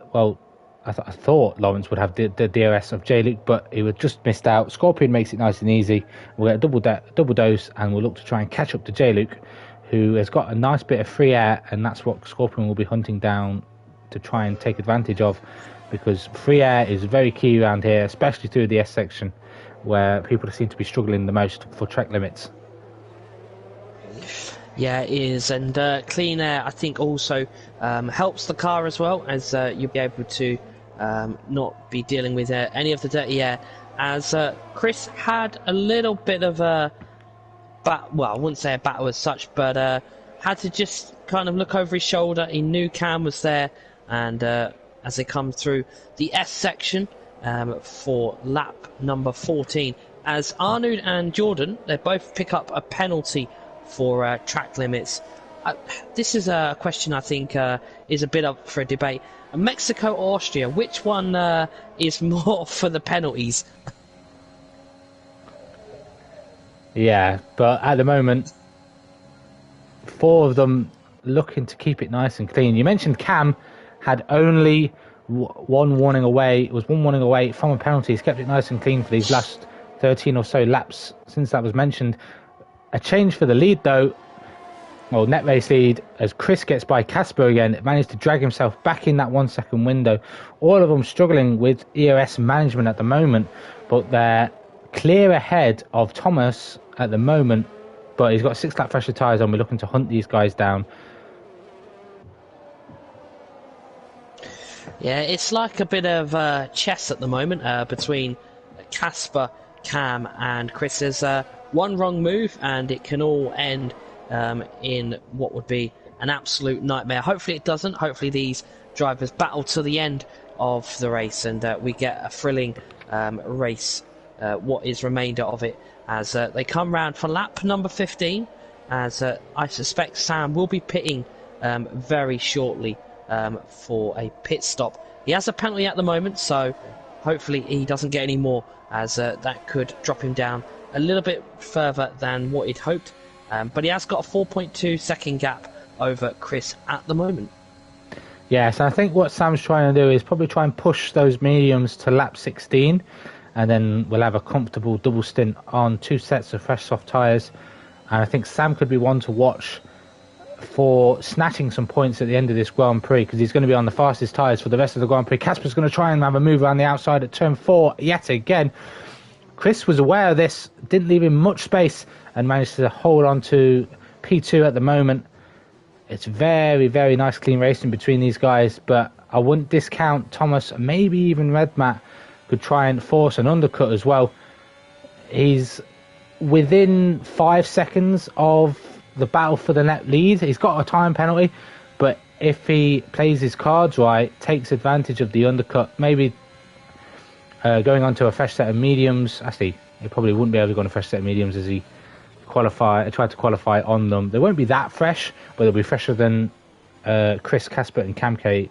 thought Lawrence would have the DRS of J-Luke, but he was just missed out. Scorpion makes it nice and easy. We'll get a double dose, and we'll look to try and catch up to J-Luke, who has got a nice bit of free air, and that's what Scorpion will be hunting down to try and take advantage of, because free air is very key around here, especially through the S section, where people seem to be struggling the most for track limits. Yeah, it is, and clean air I think also helps the car as well, as you'll be able to not be dealing with any of the dirty air, as Chris had a little bit of a I wouldn't say a battle as such, but had to just kind of look over his shoulder. He knew Cam was there, and as they come through the S section for lap number 14, as Arnoud and Jordan, they both pick up a penalty for track limits. This is a question I think is a bit up for a debate. Mexico or Austria, which one is more for the penalties? Yeah, but at the moment, 4 of them looking to keep it nice and clean. You mentioned Cam had only one warning away. It was one warning away from a penalty. He's kept it nice and clean for these last 13 or so laps since that was mentioned. A change for the lead, though. Well, net race lead, as Chris gets by Casper again, managed to drag himself back in that 1 second window. All of them struggling with ERS management at the moment, but they're clear ahead of Thomas at the moment, but he's got 6 lap fresher tyres on. We're looking to hunt these guys down. Yeah, it's like a bit of chess at the moment between Casper, Cam and Chris. There's one wrong move and it can all end in what would be an absolute nightmare. Hopefully it doesn't. Hopefully these drivers battle to the end of the race and we get a thrilling race, what is remainder of it, as they come round for lap number 15, as I suspect Sam will be pitting very shortly for a pit stop. He has a penalty at the moment, so hopefully he doesn't get any more, as that could drop him down a little bit further than what he'd hoped. But he has got a 4.2 second gap over Chris at the moment. Yes, I think what Sam's trying to do is probably try and push those mediums to lap 16, and then we'll have a comfortable double stint on 2 sets of fresh soft tyres. And I think Sam could be one to watch for snatching some points at the end of this Grand Prix, because he's going to be on the fastest tyres for the rest of the Grand Prix. Casper's going to try and have a move around the outside at turn 4 yet again. Chris was aware of this, didn't leave him much space, and managed to hold on to P2 at the moment. It's very, very nice clean racing between these guys, but I wouldn't discount Thomas, maybe even Redmat could try and force an undercut as well. He's within 5 seconds of the battle for the net lead. He's got a time penalty, but if he plays his cards right, takes advantage of the undercut, maybe going on to a fresh set of mediums. Actually, he probably wouldn't be able to go on a fresh set of mediums, as he tried to qualify on them. They won't be that fresh, but they'll be fresher than Chris, Casper and Camke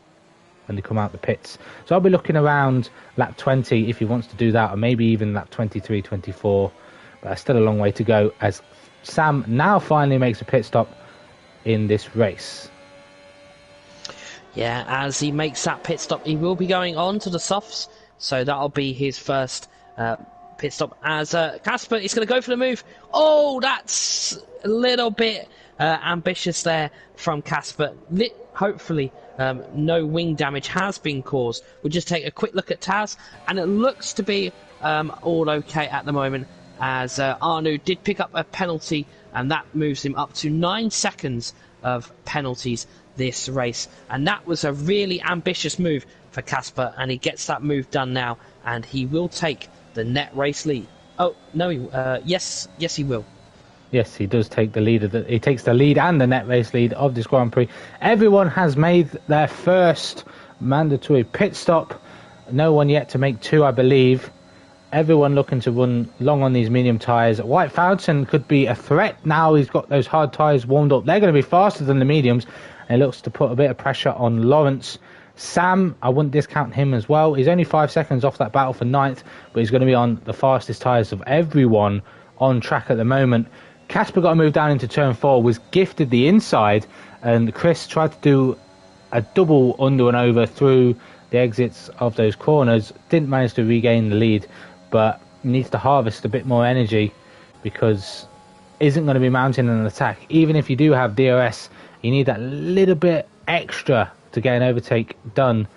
when they come out the pits. So I'll be looking around lap 20 if he wants to do that, or maybe even lap 23, 24. But that's still a long way to go, as Sam now finally makes a pit stop in this race. Yeah, as he makes that pit stop, he will be going on to the softs, so that'll be his first pit stop, as Casper is going to go for the move. Oh, that's a little bit ambitious there from Casper. Hopefully no wing damage has been caused. We'll just take a quick look at Taz, and it looks to be all okay at the moment, as Arnaud did pick up a penalty, and that moves him up to 9 seconds of penalties this race. And that was a really ambitious move for Casper, and he gets that move done now, and he will take the net race lead. Oh no, yes he will. Yes, he does take the lead. He takes the lead and the net race lead of this Grand Prix. Everyone has made their first mandatory pit stop. No one yet to make 2, I believe. everyone looking to run long on these medium tyres. White Fountain could be a threat now. He's got those hard tyres warmed up. They're going to be faster than the mediums, and it looks to put a bit of pressure on Lawrence. Sam, I wouldn't discount him as well. He's only 5 seconds off that battle for ninth, but he's going to be on the fastest tyres of everyone on track at the moment. Casper got to move down into turn 4, was gifted the inside, and Chris tried to do a double under and over through the exits of those corners. Didn't manage to regain the lead, but needs to harvest a bit more energy because isn't going to be mounting an attack. Even if you do have DRS, you need that little bit extra to get an overtake done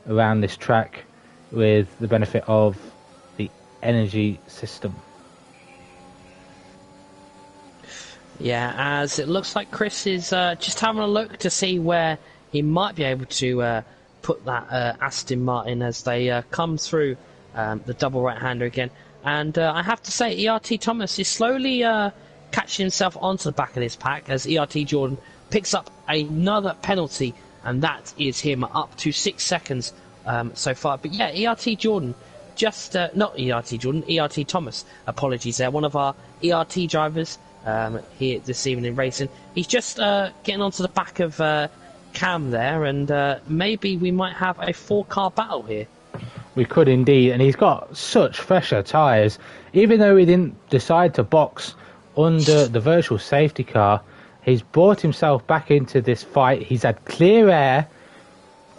around this track with the benefit of the energy system. Yeah, as it looks like Chris is just having a look to see where he might be able to put that Aston Martin as they come through the double right-hander again. And I have to say, ERT Thomas is slowly catching himself onto the back of this pack as ERT Jordan picks up another penalty, and that is him up to 6 seconds so far. But yeah, ERT Jordan, just not ERT Jordan, ERT Thomas, apologies there, one of our ERT drivers here this evening in racing. He's just getting onto the back of Cam there, and maybe we might have a 4-car battle here. We could indeed, and he's got such fresher tyres. Even though he didn't decide to box under the virtual safety car, he's brought himself back into this fight. He's had clear air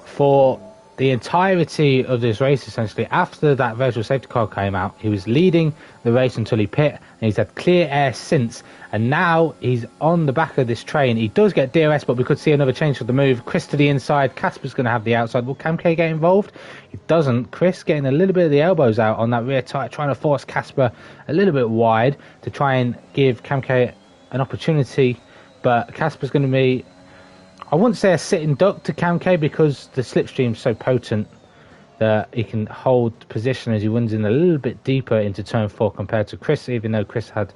for the entirety of this race, essentially. After that virtual safety car came out, he was leading the race until he pit, and he's had clear air since, and now he's on the back of this train. He does get DRS, but we could see another change for the move. Chris to the inside, Casper's going to have the outside. Will Cam K get involved? He doesn't. Chris getting a little bit of the elbows out on that rear tyre, trying to force Casper a little bit wide to try and give Cam K an opportunity, but Casper's going to be, I wouldn't say a sitting duck to Cam K because the slipstream's so potent that he can hold position as he runs in a little bit deeper into turn 4 compared to Chris, even though Chris had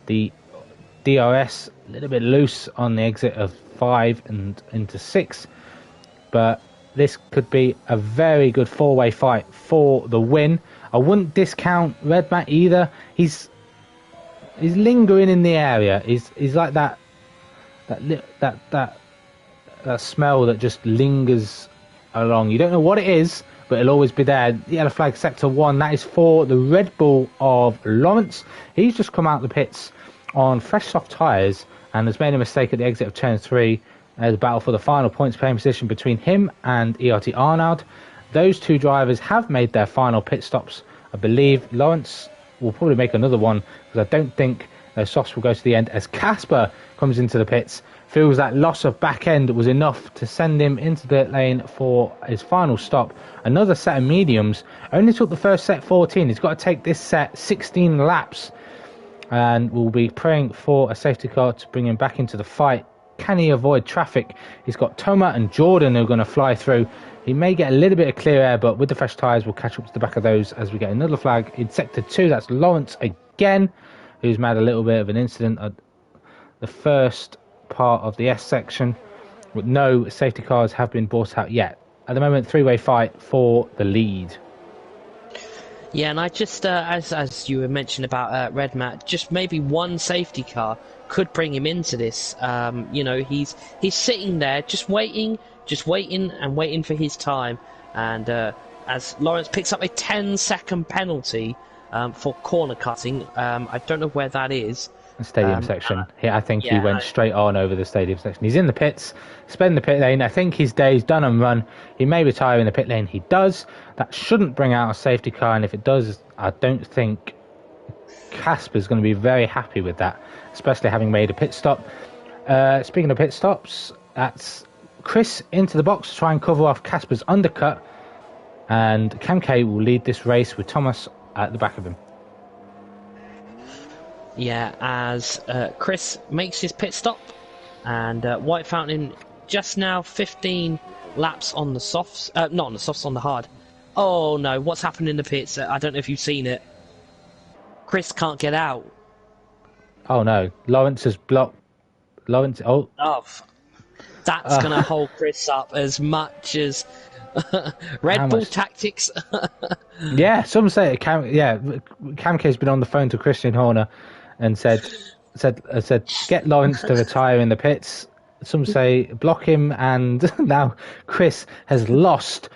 the DRS a little bit loose on the exit of 5 and into 6. But this could be a very good 4-way fight for the win. I wouldn't discount Red Matt either. He's lingering in the area. He's like that smell that just lingers along. You don't know what it is, but it'll always be there. Yellow flag sector 1, that is for the Red Bull of Lawrence. He's just come out the pits on fresh soft tyres and has made a mistake at the exit of turn 3. There's a battle for the final points playing position between him and ERT Arnold. Those two drivers have made their final pit stops. I believe Lawrence will probably make another one because I don't think those softs will go to the end as Casper comes into the pits. Feels that loss of back end was enough to send him into the lane for his final stop. Another set of mediums. Only took the first set 14. He's got to take this set 16 laps. And we'll be praying for a safety car to bring him back into the fight. Can he avoid traffic? He's got Toma and Jordan who are going to fly through. He may get a little bit of clear air, but with the fresh tyres, we'll catch up to the back of those as we get another flag. In sector 2, that's Lawrence again, who's made a little bit of an incident at the first part of the S section, but no safety cars have been brought out yet. At the moment, 3-way fight for the lead. Yeah, and I just, as you were mentioning about Red Matt, just maybe one safety car could bring him into this. You know, he's sitting there just waiting and waiting for his time. And as Lawrence picks up a 10-second penalty for corner cutting, I don't know where that is. Stadium section. I think he went straight on over the stadium section. He's in the pits, spend the pit lane. I think his day's done and run. He may retire in the pit lane. He does. That shouldn't bring out a safety car, and if it does, I don't think Casper's going to be very happy with that, especially having made a pit stop. Speaking of pit stops, that's Chris into the box to try and cover off Casper's undercut, and Cam K will lead this race with Thomas at the back of him. Yeah, as Chris makes his pit stop, and White Fountain just now 15 laps on the softs, not on the softs, on the hard. Oh no, what's happened in the pits? I don't know if you've seen it. Chris can't get out. Oh no, Lawrence has blocked. Lawrence, That's going to hold Chris up as much as Red Bull tactics. Yeah, some say Kamke's been on the phone to Christian Horner and said get Lawrence to retire in the pits. Some say block him, and now Chris has lost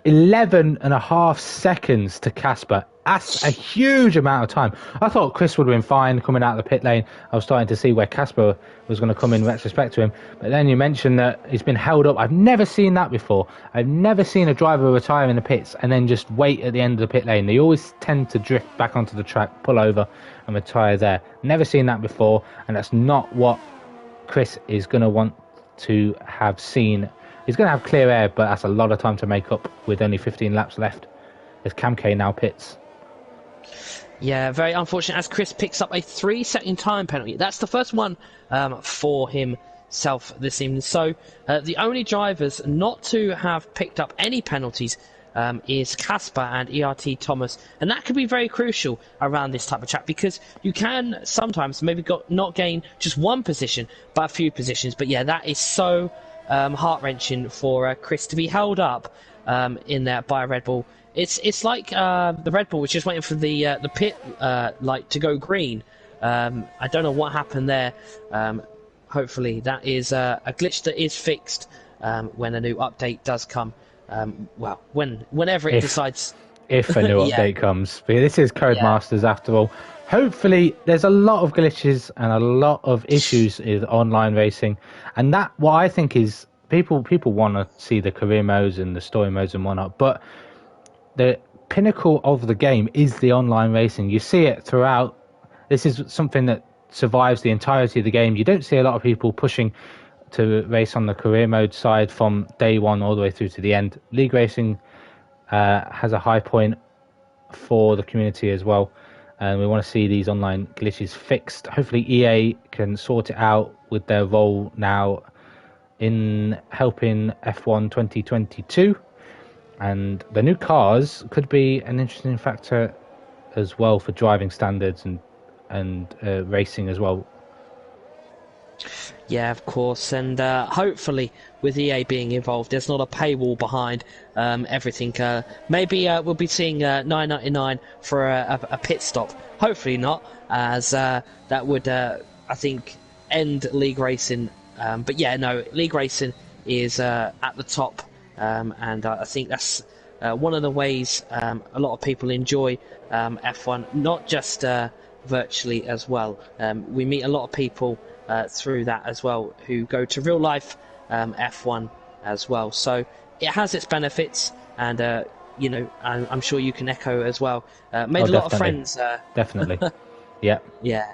11.5 seconds to Casper. That's a huge amount of time. I thought Chris would have been fine coming out of the pit lane. I was starting to see where Casper was going to come in retrospect to him. But then you mentioned that he's been held up. I've never seen that before. I've never seen a driver retire in the pits and then just wait at the end of the pit lane. They always tend to drift back onto the track, pull over and retire there. Never seen that before. And that's not what Chris is going to want to have seen. He's going to have clear air, but that's a lot of time to make up with only 15 laps left as Kamke now pits. Yeah, very unfortunate as Chris picks up a 3-second time penalty. That's the first one for himself this evening. So the only drivers not to have picked up any penalties is Casper and ERT Thomas. And that could be very crucial around this type of track because you can sometimes maybe not gain just one position, but a few positions. But yeah, that is so heart-wrenching for Chris to be held up in there by a Red Bull. It's like the Red Bull was just waiting for the pit light to go green. I don't know what happened there. Hopefully that is a glitch that is fixed when a new update does come. Whenever it decides. If a new update comes. But this is Codemasters after all. Hopefully there's a lot of glitches and a lot of issues with online racing. And that, what I think is, people want to see the career modes and the story modes and whatnot. But the pinnacle of the game is the online racing. You see it throughout. This is something that survives the entirety of the game. You don't see a lot of people pushing to race on the career mode side from day one all the way through to the end. League racing has a high point for the community as well. And we want to see these online glitches fixed. Hopefully EA can sort it out with their role now in helping F1 2022. And the new cars could be an interesting factor as well for driving standards and racing as well. Yeah, of course, and hopefully with EA being involved, there's not a paywall behind everything. Maybe we'll be seeing $9.99 for a pit stop. Hopefully not, as that would, I think, end league racing. But yeah, no, league racing is at the top. And I think that's one of the ways a lot of people enjoy F1, not just virtually as well. We meet a lot of people through that as well who go to real life F1 as well. So it has its benefits, and I'm sure you can echo as well. Made a lot of friends. Definitely, yeah. Yeah.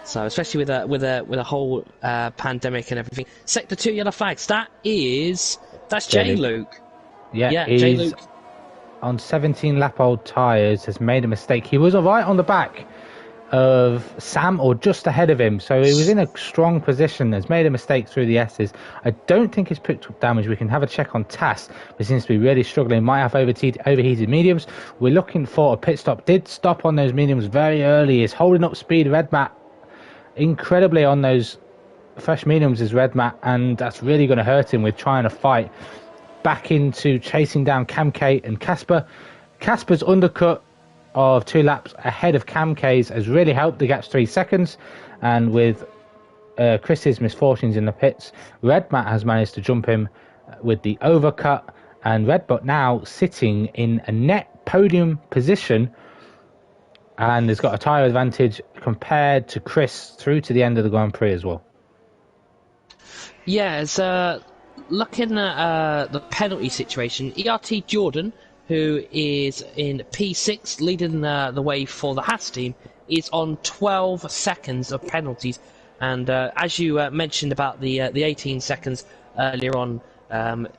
So especially with a whole pandemic and everything. Sector 2 yellow flags. That's J. Luke. Yeah, J. Luke. On 17 lap old tyres has made a mistake. He was right on the back of Sam or just ahead of him, so he was in a strong position. Has made a mistake through the S's. I don't think he's picked up damage. We can have a check on TAS, but seems to be really struggling. Might have overheated mediums. We're looking for a pit stop. Did stop on those mediums very early. Is holding up speed. Red Matt incredibly on those fresh mediums is Red Matt, and that's really going to hurt him with trying to fight back into chasing down Kamke and Casper. Casper's undercut of 2 laps ahead of Kamke's has really helped. The gap's 3 seconds, and with Chris's misfortunes in the pits, Red Matt has managed to jump him with the overcut, and Red Butt now sitting in a net podium position and has got a tyre advantage compared to Chris through to the end of the Grand Prix as well. Yeah, it's looking at the penalty situation. ERT Jordan, who is in P6, leading the way for the Haas team, is on 12 seconds of penalties. And as you mentioned about the 18 seconds earlier on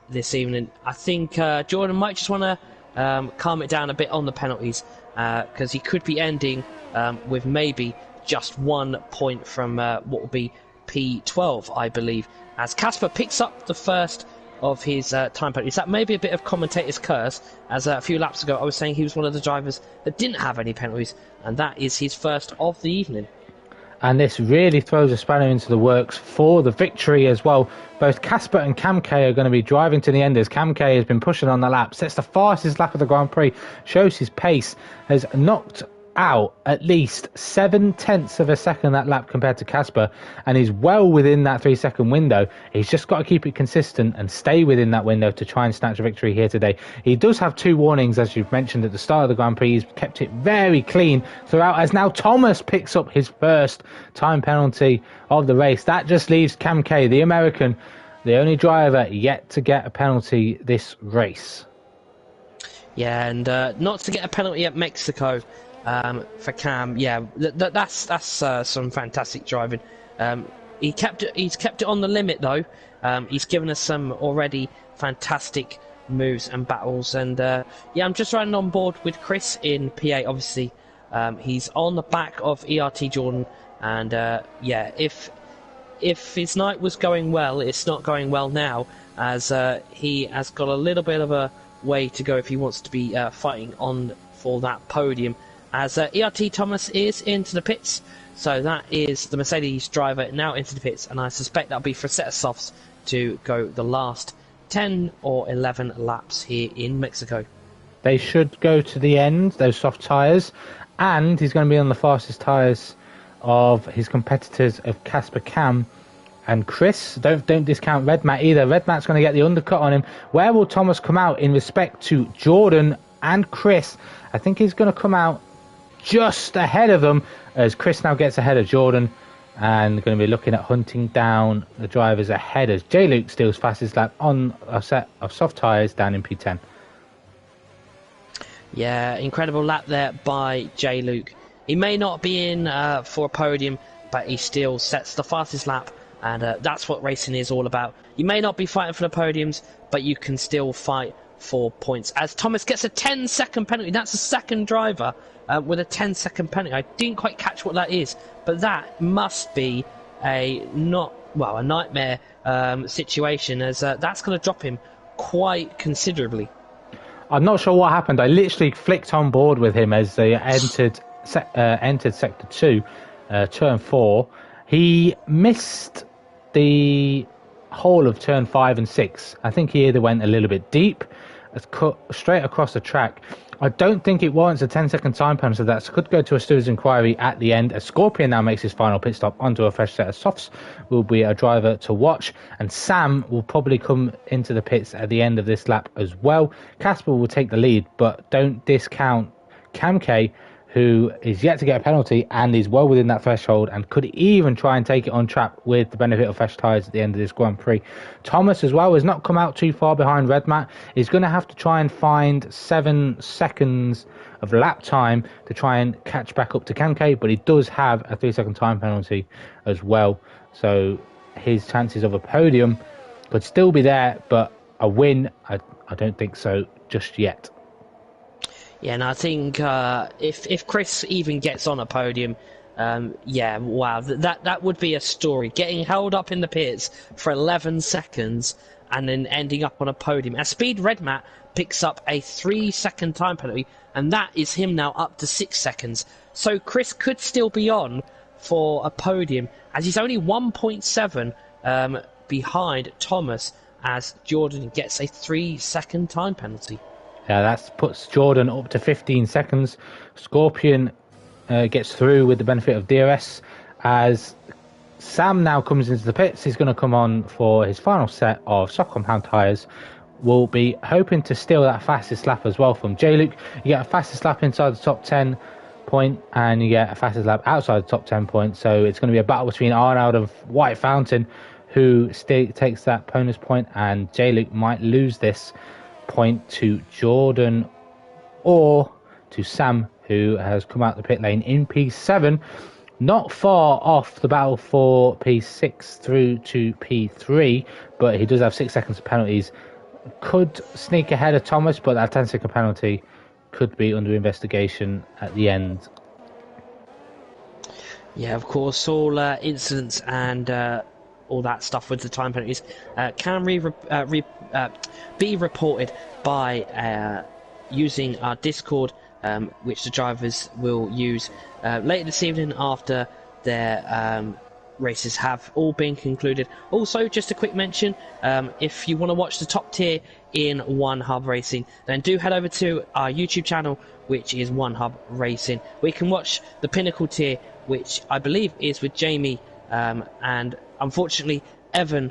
this evening, I think Jordan might just want to calm it down a bit on the penalties, because he could be ending with maybe just 1 point from what will be P12, I believe, as Casper picks up the first of his time penalties. That may be a bit of commentator's curse, as a few laps ago I was saying he was one of the drivers that didn't have any penalties, and that is his first of the evening. And this really throws a spanner into the works for the victory as well. Both Casper and Cam K are going to be driving to the end as Cam K has been pushing on the lap, sets the fastest lap of the Grand Prix, shows his pace, has knocked out at least 7/10 of a second that lap compared to Casper, and he's well within that 3-second window. He's just got to keep it consistent and stay within that window to try and snatch a victory here today. He does have 2 warnings, as you've mentioned at the start of the Grand Prix. He's kept it very clean throughout, as now Thomas picks up his first time penalty of the race. That just leaves Cam K, the American, the only driver yet to get a penalty this race. Yeah, and not to get a penalty at Mexico. For Cam, yeah, that's some fantastic driving. He's kept it on the limit though. He's given us some already fantastic moves and battles, and yeah, I'm just riding on board with Chris in P8. Obviously, he's on the back of ERT Jordan, and yeah, if his night was going well, it's not going well now, as he has got a little bit of a way to go if he wants to be fighting on for that podium. As ERT Thomas is into the pits, so that is the Mercedes driver now into the pits, and I suspect that'll be for a set of softs to go the last 10 or 11 laps here in Mexico. They should go to the end, those soft tyres, and he's going to be on the fastest tyres of his competitors of Casper, Cam and Chris. Don't discount Red Matt either. Red Matt's going to get the undercut on him. Where will Thomas come out in respect to Jordan and Chris? I think he's going to come out just ahead of them, as Chris now gets ahead of Jordan, and going to be looking at hunting down the drivers ahead as J. Luke steals fastest lap on a set of soft tyres down in P10. Yeah, incredible lap there by J. Luke. He may not be in for a podium, but he still sets the fastest lap, and that's what racing is all about. You may not be fighting for the podiums, but you can still fight for points. As Thomas gets a 10-second penalty, that's the second driver with a 10-second penalty. I didn't quite catch what that is, but that must be a nightmare situation, as that's going to drop him quite considerably. I'm not sure what happened. I literally flicked on board with him as they entered Sector 2, Turn 4. He missed the whole of Turn 5 and 6. I think he either went a little bit deep, cut straight across the track. I don't think it warrants a 10-second time penalty, so that could go to a steward's inquiry at the end. A Scorpion now makes his final pit stop onto a fresh set of softs. Will be a driver to watch, and Sam will probably come into the pits at the end of this lap as well. Casper will take the lead, but don't discount Cam K, who is yet to get a penalty and is well within that threshold and could even try and take it on track with the benefit of fresh tyres at the end of this Grand Prix. Thomas as well has not come out too far behind Red Matt. He's going to have to try and find 7 seconds of lap time to try and catch back up to Cam K, but he does have a 3-second time penalty as well. So his chances of a podium could still be there, but a win, I don't think so just yet. Yeah, and I think if Chris even gets on a podium, yeah, wow, that would be a story. Getting held up in the pits for 11 seconds and then ending up on a podium. As Speed Red Matt picks up a 3-second time penalty, and that is him now up to 6 seconds. So Chris could still be on for a podium, as he's only 1.7 behind Thomas, as Jordan gets a 3-second time penalty. That puts Jordan up to 15 seconds. Scorpion gets through with the benefit of DRS. As Sam now comes into the pits, he's going to come on for his final set of soft compound tyres. We'll be hoping to steal that fastest lap as well from J-Luke. You get a fastest lap inside the top 10 point, and you get a fastest lap outside the top 10 point. So it's going to be a battle between Arnold and White Fountain, who takes that bonus point, and J-Luke might lose this point to Jordan or to Sam, who has come out the pit lane in P7, not far off the battle for P6 through to P3, but he does have 6 seconds of penalties. Could sneak ahead of Thomas, but that 10-second penalty could be under investigation at the end. Yeah, of course, all incidents and all that stuff with the time penalties can be reported by using our Discord, which the drivers will use later this evening after their races have all been concluded. Also, just a quick mention, if you want to watch the top tier in One Hub Racing, then do head over to our YouTube channel, which is One Hub Racing. We can watch the Pinnacle tier, which I believe is with Jamie, and unfortunately Evan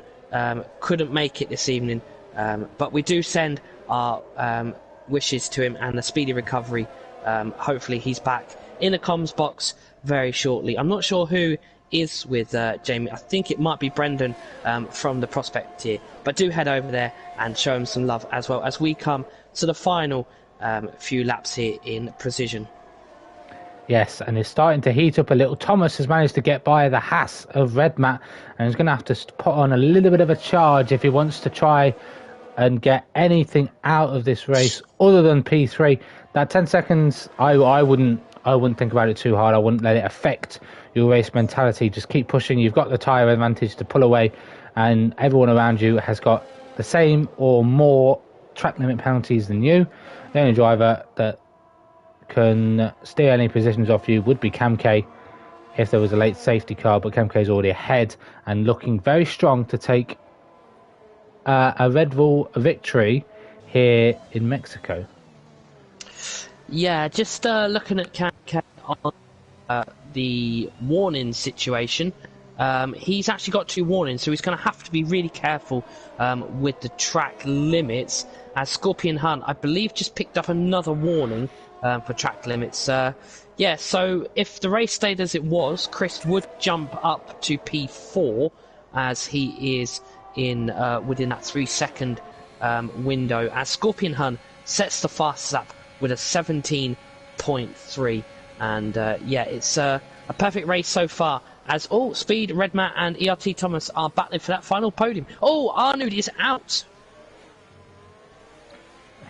couldn't make it this evening, but we do send our wishes to him and a speedy recovery. Hopefully he's back in the comms box very shortly. I'm not sure who is with Jamie. I think it might be Brendan from the prospect tier, but do head over there and show him some love as well as we come to the final few laps here in Precision. Yes, and it's starting to heat up a little. Thomas has managed to get by the Haas of Redmat, and he's going to have to put on a little bit of a charge if he wants to try and get anything out of this race other than P3. That 10 seconds, I wouldn't think about it too hard. I wouldn't let it affect your race mentality. Just keep pushing. You've got the tyre advantage to pull away, and everyone around you has got the same or more track limit penalties than you. The only driver that can steer any positions off you would be Camke if there was a late safety car, but Camke is already ahead and looking very strong to take a Red Bull victory here in Mexico. Yeah, just looking at Camke on the warning situation. He's actually got 2 warnings, so he's going to have to be really careful with the track limits, as Scorpion Hunt, I believe, just picked up another warning for track limits. Yeah, so if the race stayed as it was, Chris would jump up to P4, as he is in within that 3-second window, as Scorpion Hunt sets the fastest lap with a 17.3. And yeah, it's a perfect race so far, as Speed, Redmat and ERT Thomas are battling for that final podium. Arnoud is out.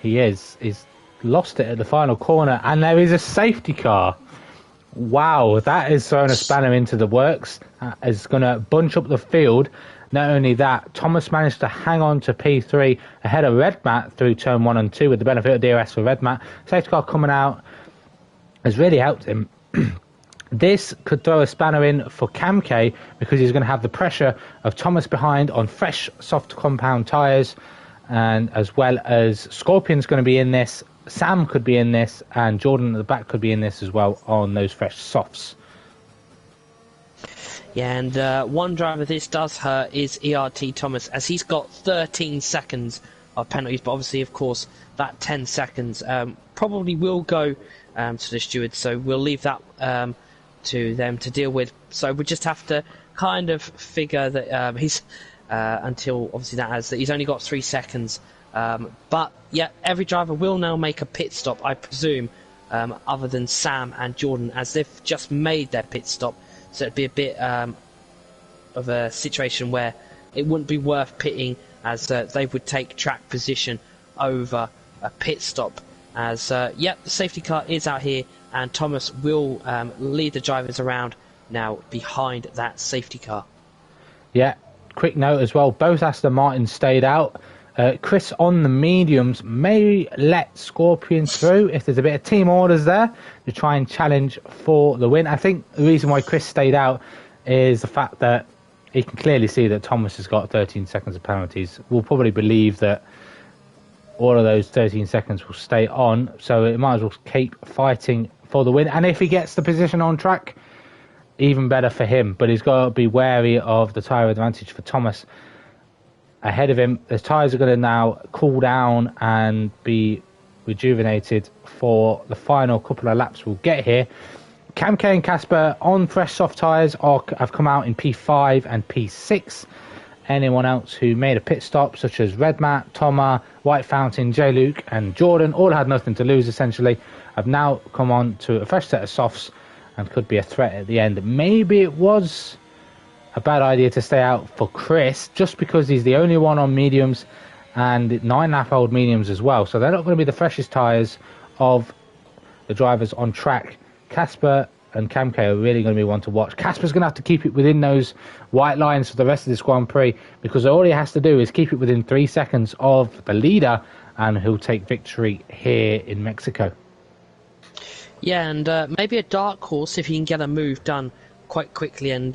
He is. He's lost it at the final corner, and there is a safety car. Wow, that is throwing a spanner into the works. It's going to bunch up the field. Not only that, Thomas managed to hang on to P3 ahead of Redmat through turn 1 and 2 with the benefit of DRS for Redmat. Safety car coming out has really helped him. This could throw a spanner in for Camke, because he's going to have the pressure of Thomas behind on fresh soft compound tyres, and as well as Scorpion's going to be in this, Sam could be in this, and Jordan at the back could be in this as well on those fresh softs. Yeah, and one driver this does hurt is ERT Thomas, as he's got 13 seconds of penalties, but obviously, of course, that 10 seconds probably will go to the stewards, so we'll leave that to them to deal with. So we just have to kind of figure that he's until obviously that he's only got 3 seconds. But yeah, every driver will now make a pit stop, I presume, other than Sam and Jordan, as they've just made their pit stop. So it'd be a bit of a situation where it wouldn't be worth pitting, as they would take track position over a pit stop. As the safety car is out here, and Thomas will lead the drivers around now behind that safety car. Yeah, quick note as well, both Aston Martins stayed out. Chris on the mediums may let Scorpion through if there's a bit of team orders there to try and challenge for the win. I think the reason why Chris stayed out is the fact that he can clearly see that Thomas has got 13 seconds of penalties. We'll probably believe that all of those 13 seconds will stay on, so it might as well keep fighting for the win. And if he gets the position on track, even better for him, but he's got to be wary of the tyre advantage for Thomas ahead of him. The tyres are going to now cool down and be rejuvenated for the final couple of laps we'll get here. Camke and Casper on fresh soft tyres have come out in P5 and P6. Anyone else who made a pit stop, such as Redmat, Thomas, White Fountain, J. Luke and Jordan, all had nothing to lose essentially, have now come on to a fresh set of softs and could be a threat at the end. Maybe it was a bad idea to stay out for Chris, just because he's the only one on mediums, and 9.5-year-old mediums as well, so they're not going to be the freshest tyres of the drivers on track. Casper and Camke are really going to be one to watch. Casper's going to have to keep it within those white lines for the rest of this Grand Prix, because all he has to do is keep it within 3 seconds of the leader, and he'll take victory here in Mexico. Yeah, and maybe a dark horse, if he can get a move done quite quickly and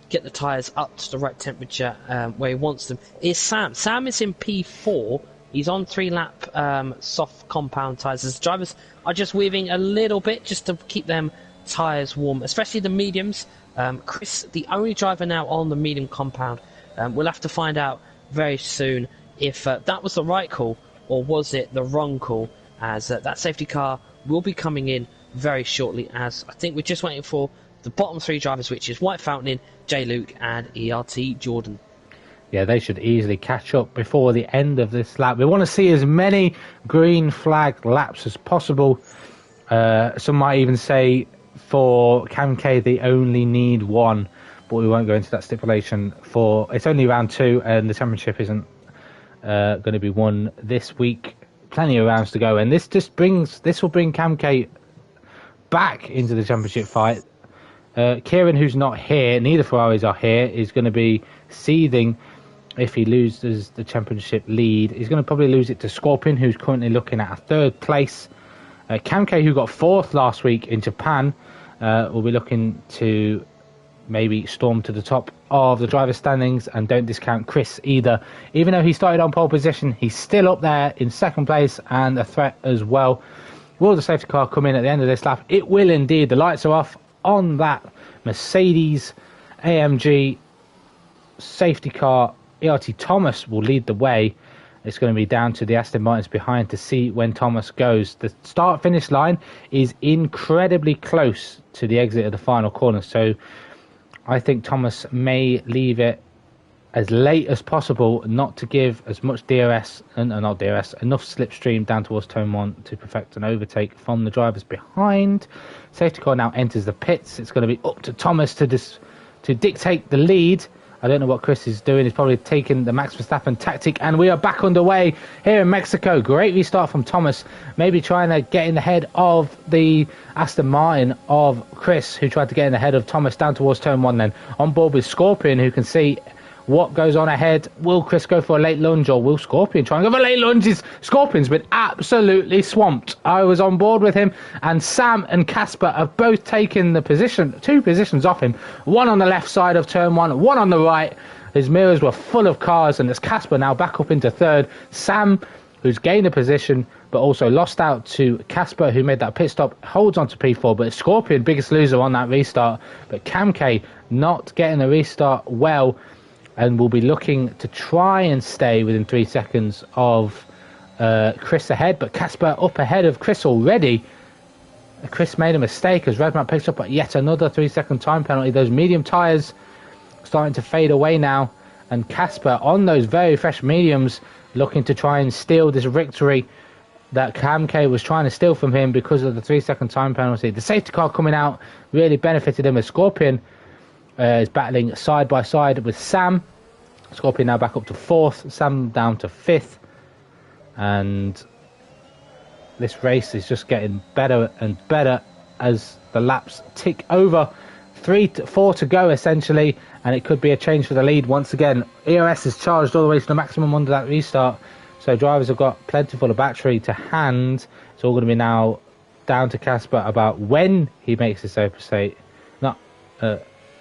get the tyres up to the right temperature where he wants them is Sam. Sam is in P4. He's on 3-lap soft compound tyres. The drivers are just weaving a little bit just to keep them tyres warm, especially the mediums. Chris, the only driver now on the medium compound. We'll have to find out very soon if that was the right call or was it the wrong call, as that safety car will be coming in very shortly, as I think we're just waiting for the bottom 3 drivers, which is White Fountain, J. Luke and ERT Jordan. Yeah, they should easily catch up before the end of this lap. We want to see as many green flag laps as possible. Some might even say for Cam K they only need 1, but we won't go into that stipulation. For it's only round 2 and the championship isn't going to be won this week. Plenty of rounds to go, and this will bring Cam K back into the championship fight. Kieran, who's not here, neither Ferraris are here, is going to be seething if he loses the championship lead. He's going to probably lose it to Scorpion, who's currently looking at a 3rd place. Cam K, who got 4th last week in Japan, will be looking to maybe storm to the top of the driver standings. And don't discount Chris either. Even though he started on pole position, he's still up there in 2nd place and a threat as well. Will the safety car come in at the end of this lap? It will indeed. The lights are off on that Mercedes AMG safety car. ERT Thomas will lead the way. It's going to be down to the Aston Martins behind to see when Thomas goes. The start-finish line is incredibly close to the exit of the final corner, so I think Thomas may leave it as late as possible, not to give as much enough slipstream down towards turn 1 to perfect an overtake from the drivers behind. Safety car now enters the pits. It's going to be up to Thomas to dictate the lead. I don't know what Chris is doing. He's probably taking the Max Verstappen tactic, and we are back underway here in Mexico. Great restart from Thomas, maybe trying to get in the head of the Aston Martin of Chris, who tried to get in the head of Thomas down towards turn 1 then. On board with Scorpion, who can see what goes on ahead. Will Chris go for a late lunge, or will Scorpion try and go for a late lunge? Scorpion's been absolutely swamped. I was on board with him, and Sam and Casper have both taken the 2 positions off him. One on the left side of turn 1, one on the right. His mirrors were full of cars, and there's Casper now back up into 3rd. Sam, who's gained a position, but also lost out to Casper, who made that pit stop, holds on to P4, but Scorpion, biggest loser on that restart. But Cam K not getting the restart well, and will be looking to try and stay within 3 seconds of Chris ahead. But Casper up ahead of Chris already. Chris made a mistake as Redman picks up yet another 3-second time penalty. Those medium tyres starting to fade away now. And Casper on those very fresh mediums looking to try and steal this victory that Cam K was trying to steal from him because of the 3-second time penalty. The safety car coming out really benefited him as Scorpion is battling side by side with Sam. Scorpion now back up to 4th, Sam down to 5th, and this race is just getting better and better as the laps tick over. 4 to go essentially, and it could be a change for the lead once again. ERS is charged all the way to the maximum under that restart, so drivers have got plentiful of battery to hand. It's all going to be now down to Casper about when he makes this overtake,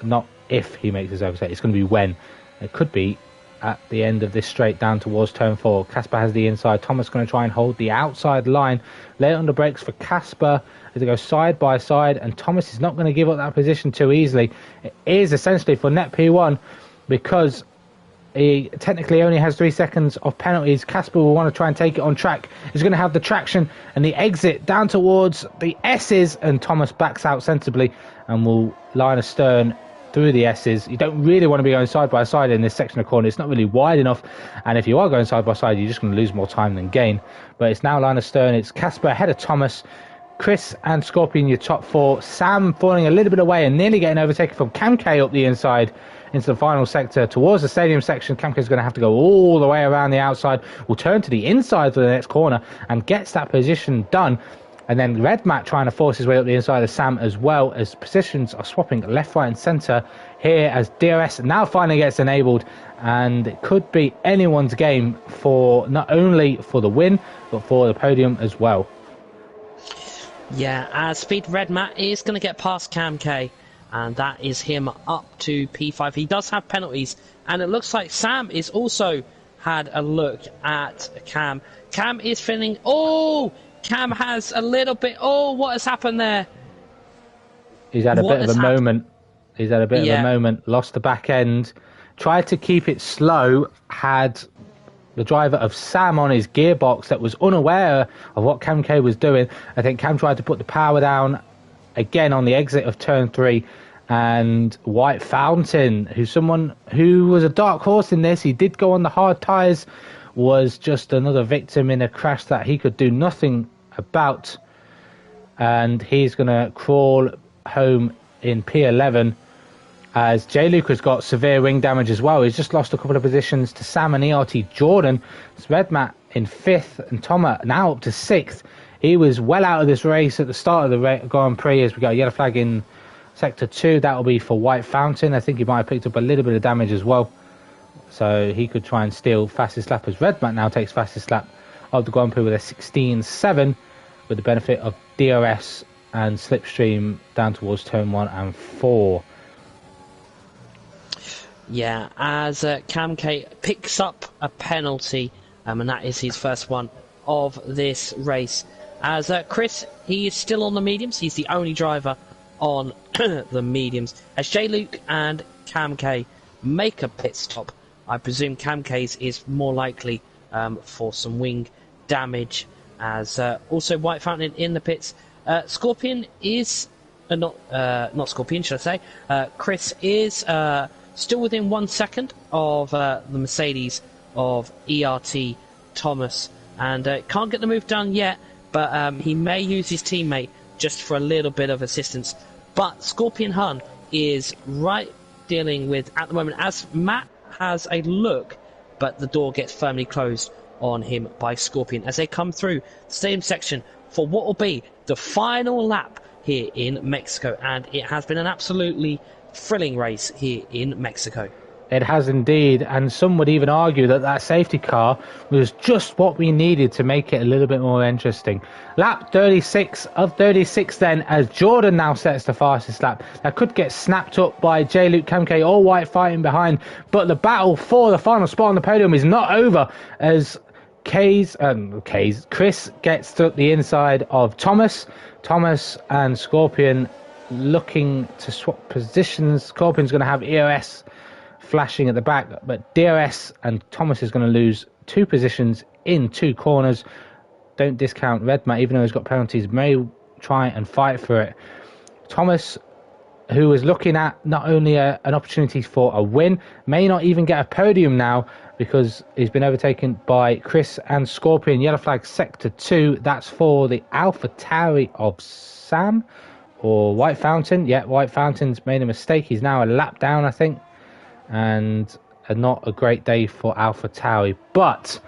not if he makes his overtake. It's going to be when. It could be at the end of this straight down towards turn 4. Casper has the inside. Thomas going to try and hold the outside line. Lay it on the brakes for Casper as they go side by side, and Thomas is not going to give up that position too easily. It is essentially for net P1 because he technically only has 3 seconds of penalties. Casper will want to try and take it on track. He's going to have the traction and the exit down towards the S's, and Thomas backs out sensibly and will line astern through the S's. You don't really want to be going side by side in this section of corner. It's not really wide enough, and if you are going side by side, you're just going to lose more time than gain. But it's now line astern. It's Casper ahead of Thomas. Chris and Scorpion, your top 4. Sam falling a little bit away and nearly getting overtaken from Cam K up the inside into the final sector towards the stadium section. Cam K is going to have to go all the way around the outside. Will turn to the inside for the next corner and gets that position done. And then Red Matt trying to force his way up the inside of Sam as well, as positions are swapping left, right and centre here as DRS now finally gets enabled, and it could be anyone's game for not only for the win but for the podium as well. Yeah, as Speed Red Matt is going to get past Cam K. and that is him up to P5. He does have penalties, and it looks like Sam is also had a look at Cam. Cam is feeling... Oh! Cam has a little bit... Oh, what has happened there? He's had a bit of a moment. He's had a bit of a moment. Lost the back end. Tried to keep it slow. Had the driver of Sam on his gearbox that was unaware of what Cam K was doing. I think Cam tried to put the power down again on the exit of turn 3. And White Fountain, who's someone who was a dark horse in this, he did go on the hard tyres, was just another victim in a crash that he could do nothing about. And he's going to crawl home in P11 as J. Luke has got severe wing damage as well. He's just lost a couple of positions to Sam and ERT Jordan. It's Red Matt in 5th and Thomas now up to 6th. He was well out of this race at the start of the Grand Prix as we got a yellow flag in Sector 2. That will be for White Fountain. I think he might have picked up a little bit of damage as well, so he could try and steal fastest lap, as Red Matt now takes fastest lap of the Grand Prix with a 16.7 with the benefit of DRS and slipstream down towards turn 1 and 4. Yeah, as Cam K picks up a penalty, and that is his first one of this race. As Chris, he is still on the mediums. He's the only driver on the mediums. As J. Luke and Cam K make a pit stop, I presume Cam K's is more likely for some wing damage. As also White Fountain in the pits. Scorpion is not Scorpion, should I say? Chris is still within 1 second of the Mercedes of ERT Thomas, and can't get the move done yet, but he may use his teammate just for a little bit of assistance. But Scorpion Hun is right dealing with, at the moment, as Matt has a look, but the door gets firmly closed on him by Scorpion as they come through the stadium section for what will be the final lap here in Mexico. And it has been an absolutely thrilling race here in Mexico. It has indeed, and some would even argue that that safety car was just what we needed to make it a little bit more interesting. Lap 36 of 36 then, as Jordan now sets the fastest lap. That could get snapped up by J. Luke, Cam K, all White fighting behind, but the battle for the final spot on the podium is not over as Chris gets to the inside of Thomas and Scorpion looking to swap positions. Scorpion's going to have EOS flashing at the back, but DRS and Thomas is going to lose 2 positions in 2 corners. Don't discount Red Matt, even though he's got penalties, may try and fight for it. Thomas, who is looking at not only an opportunity for a win, may not even get a podium now because he's been overtaken by Chris and Scorpion. Yellow flag sector 2, that's for the Alpha Tauri of Sam or White Fountain. Yeah, White Fountain's made a mistake. He's now a lap down, I think. And not a great day for Alpha Tauri. But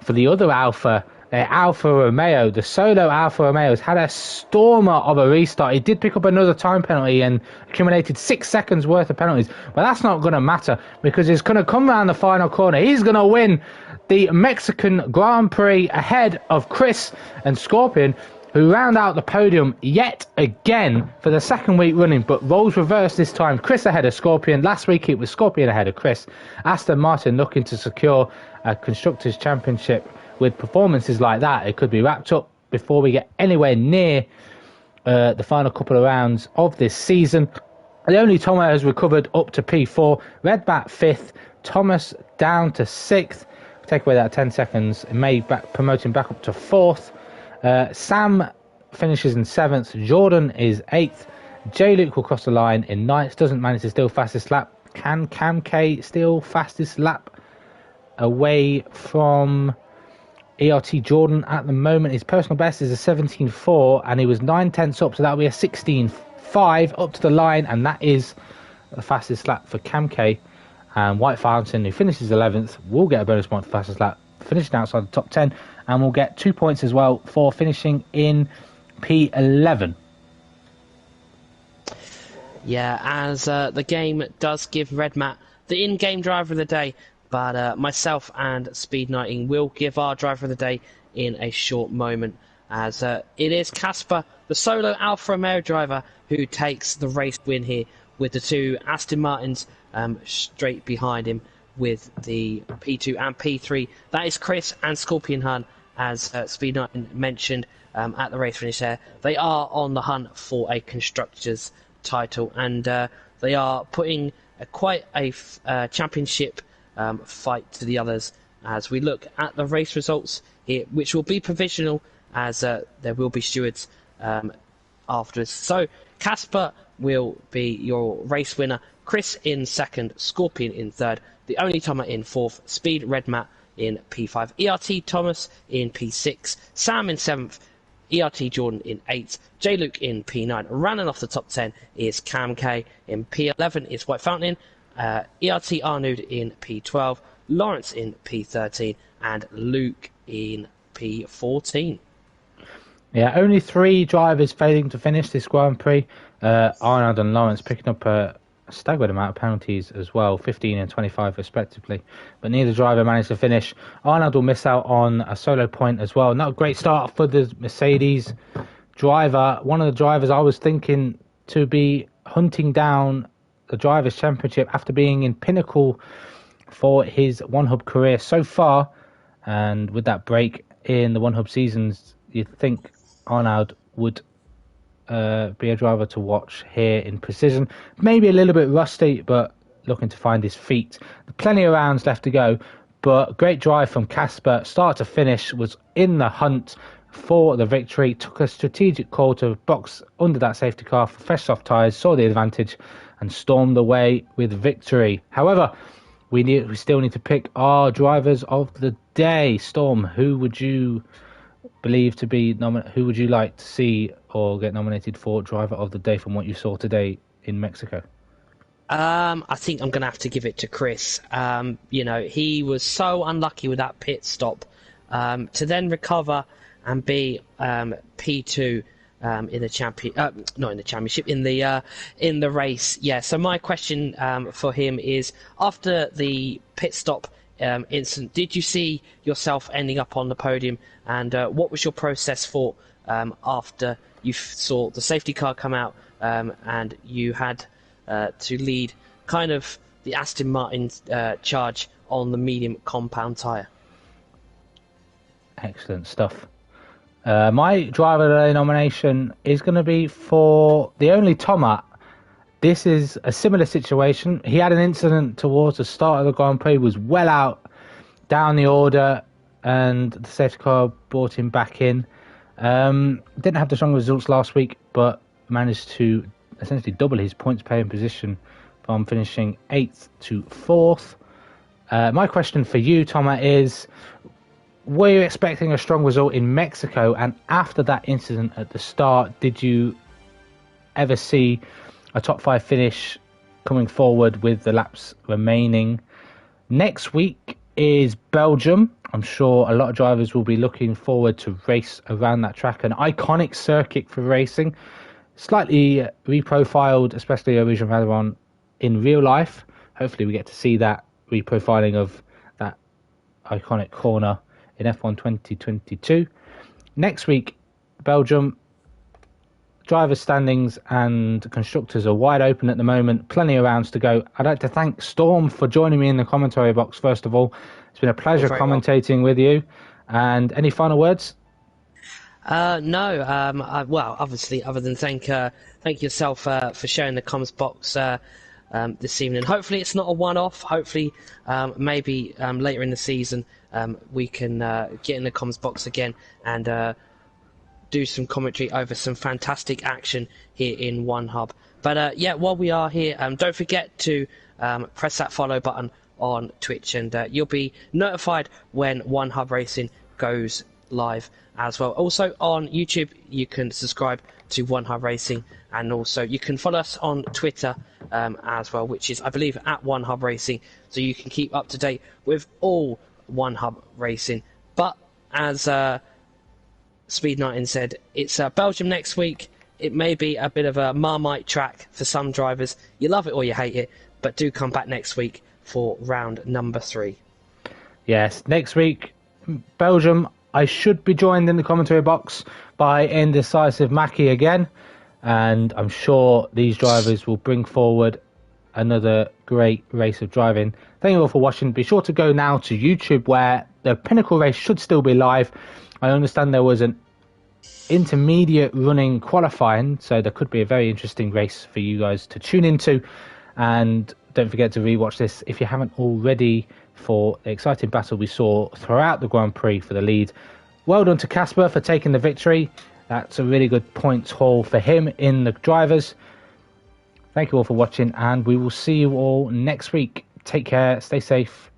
for the other Alpha, Alfa Romeo, the solo Alfa Romeo has had a stormer of a restart. He did pick up another time penalty and accumulated 6 seconds worth of penalties. But that's not going to matter because he's going to come around the final corner. He's going to win the Mexican Grand Prix ahead of Chris and Scorpion, who round out the podium yet again for the second week running, but roles reversed this time. Chris ahead of Scorpion. Last week it was Scorpion ahead of Chris. Aston Martin looking to secure a Constructors' Championship. With performances like that, it could be wrapped up before we get anywhere near the final couple of rounds of this season. The only Thomas has recovered up to P4. Red Bat 5th. Thomas down to 6th. Take away that 10 seconds. It may promote him back up to 4th. Sam finishes in 7th. Jordan is 8th. J. Luke will cross the line in 9th. Doesn't manage to steal fastest lap. Can Cam K steal fastest lap away from ERT Jordan at the moment? His personal best is a 17.4 and he was 9/10 up, so that'll be a 16.5 up to the line, and that is the fastest lap for Cam K. And White Fountain, who finishes 11th, will get a bonus point for fastest lap, finishing outside the top 10, and will get 2 points as well for finishing in P11. Yeah, as the game does give Red Matt the in-game driver of the day, but myself and Speed Knighting will give our driver of the day in a short moment. as it is Casper, the solo Alfa Romeo driver, who takes the race win here, with the two Aston Martins straight behind him with the P2 and P3. That is Chris and Scorpion Hun, as Speed9 mentioned at the race finish there. They are on the hunt for a constructors title, and they are putting quite a championship fight to the others as we look at the race results here, which will be provisional, as there will be stewards afterwards. So Casper will be your race winner, Chris in second, Scorpion in third, the only Thomas in fourth, Speed Red Matt in P5, ERT Thomas in P6, Sam in seventh, ERT Jordan in 8th, J Luke in P9. Running off the top 10 is Cam K. In P11 is White Fountain, ERT Arnold in P12, Lawrence in P13, and Luke in P14. Yeah, only 3 drivers failing to finish this Grand Prix. Arnold and Lawrence picking up a staggered amount of penalties as well, 15 and 25 respectively. But neither driver managed to finish. Arnold will miss out on a solo point as well. Not a great start for the Mercedes driver. One of the drivers I was thinking to be hunting down the Drivers' Championship after being in pinnacle for his One Hub career so far. And with that break in the One Hub seasons, you'd think Arnold would be a driver to watch here in Precision. Maybe a little bit rusty, but looking to find his feet. Plenty of rounds left to go, but great drive from Casper. Start to finish, was in the hunt for the victory. Took a strategic call to box under that safety car for fresh soft tyres, saw the advantage and stormed away with victory. However, we still need to pick our drivers of the day. Storm, who would you believe to be who would you like to see or get nominated for driver of the day from what you saw today in Mexico? I think I'm going to have to give it to Chris. He was so unlucky with that pit stop to then recover and be P2 in the championship, in the race. Yeah. So my question for him is, after the pit stop incident, did you see yourself ending up on the podium, and what was your process for after you saw the safety car come out and you had to lead kind of the Aston Martin charge on the medium compound tyre? Excellent stuff. My driver of the day nomination is going to be for the only Tomat. This is a similar situation. He had an incident towards the start of the Grand Prix, was well out down the order, and the safety car brought him back in. Didn't have the strong results last week, but managed to essentially double his points paying position from finishing 8th to 4th. My question for you, Thomas, is, were you expecting a strong result in Mexico? And after that incident at the start, did you ever see a top 5 finish coming forward with the laps remaining? Next week is Belgium. I'm sure a lot of drivers will be looking forward to race around that track. An iconic circuit for racing. Slightly reprofiled, especially Origen Valeron in real life. Hopefully we get to see that reprofiling of that iconic corner in F1 2022. Next week, Belgium. Driver standings and constructors are wide open at the moment. Plenty of rounds to go. I'd like to thank Storm for joining me in the commentary box, first of all. It's been a pleasure commentating with you. And any final words? No. Well, obviously, other than thank yourself for sharing the comms box this evening. Hopefully it's not a one-off. Hopefully maybe later in the season we can get in the comms box again and do some commentary over some fantastic action here in One Hub. But while we are here, don't forget to press that follow button on Twitch, and you'll be notified when One Hub Racing goes live as well. Also on YouTube, you can subscribe to One Hub Racing, and also you can follow us on Twitter as well, which is, I believe, at One Hub Racing, so you can keep up to date with all One Hub Racing. But as Speed19 said, it's Belgium next week. It may be a bit of a Marmite track for some drivers. You love it or you hate it, but do come back next week for round number 3. Yes, next week, Belgium. I should be joined in the commentary box by Indecisive Mackie again, and I'm sure these drivers will bring forward another great race of driving. Thank you all for watching. Be sure to go now to YouTube, where the Pinnacle race should still be live. I understand there was an intermediate running qualifying, so there could be a very interesting race for you guys to tune into. And don't forget to rewatch this if you haven't already, for the exciting battle we saw throughout the Grand Prix for the lead. Well done to Casper for taking the victory. That's a really good points haul for him in the drivers. Thank you all for watching, and we will see you all next week. Take care, stay safe,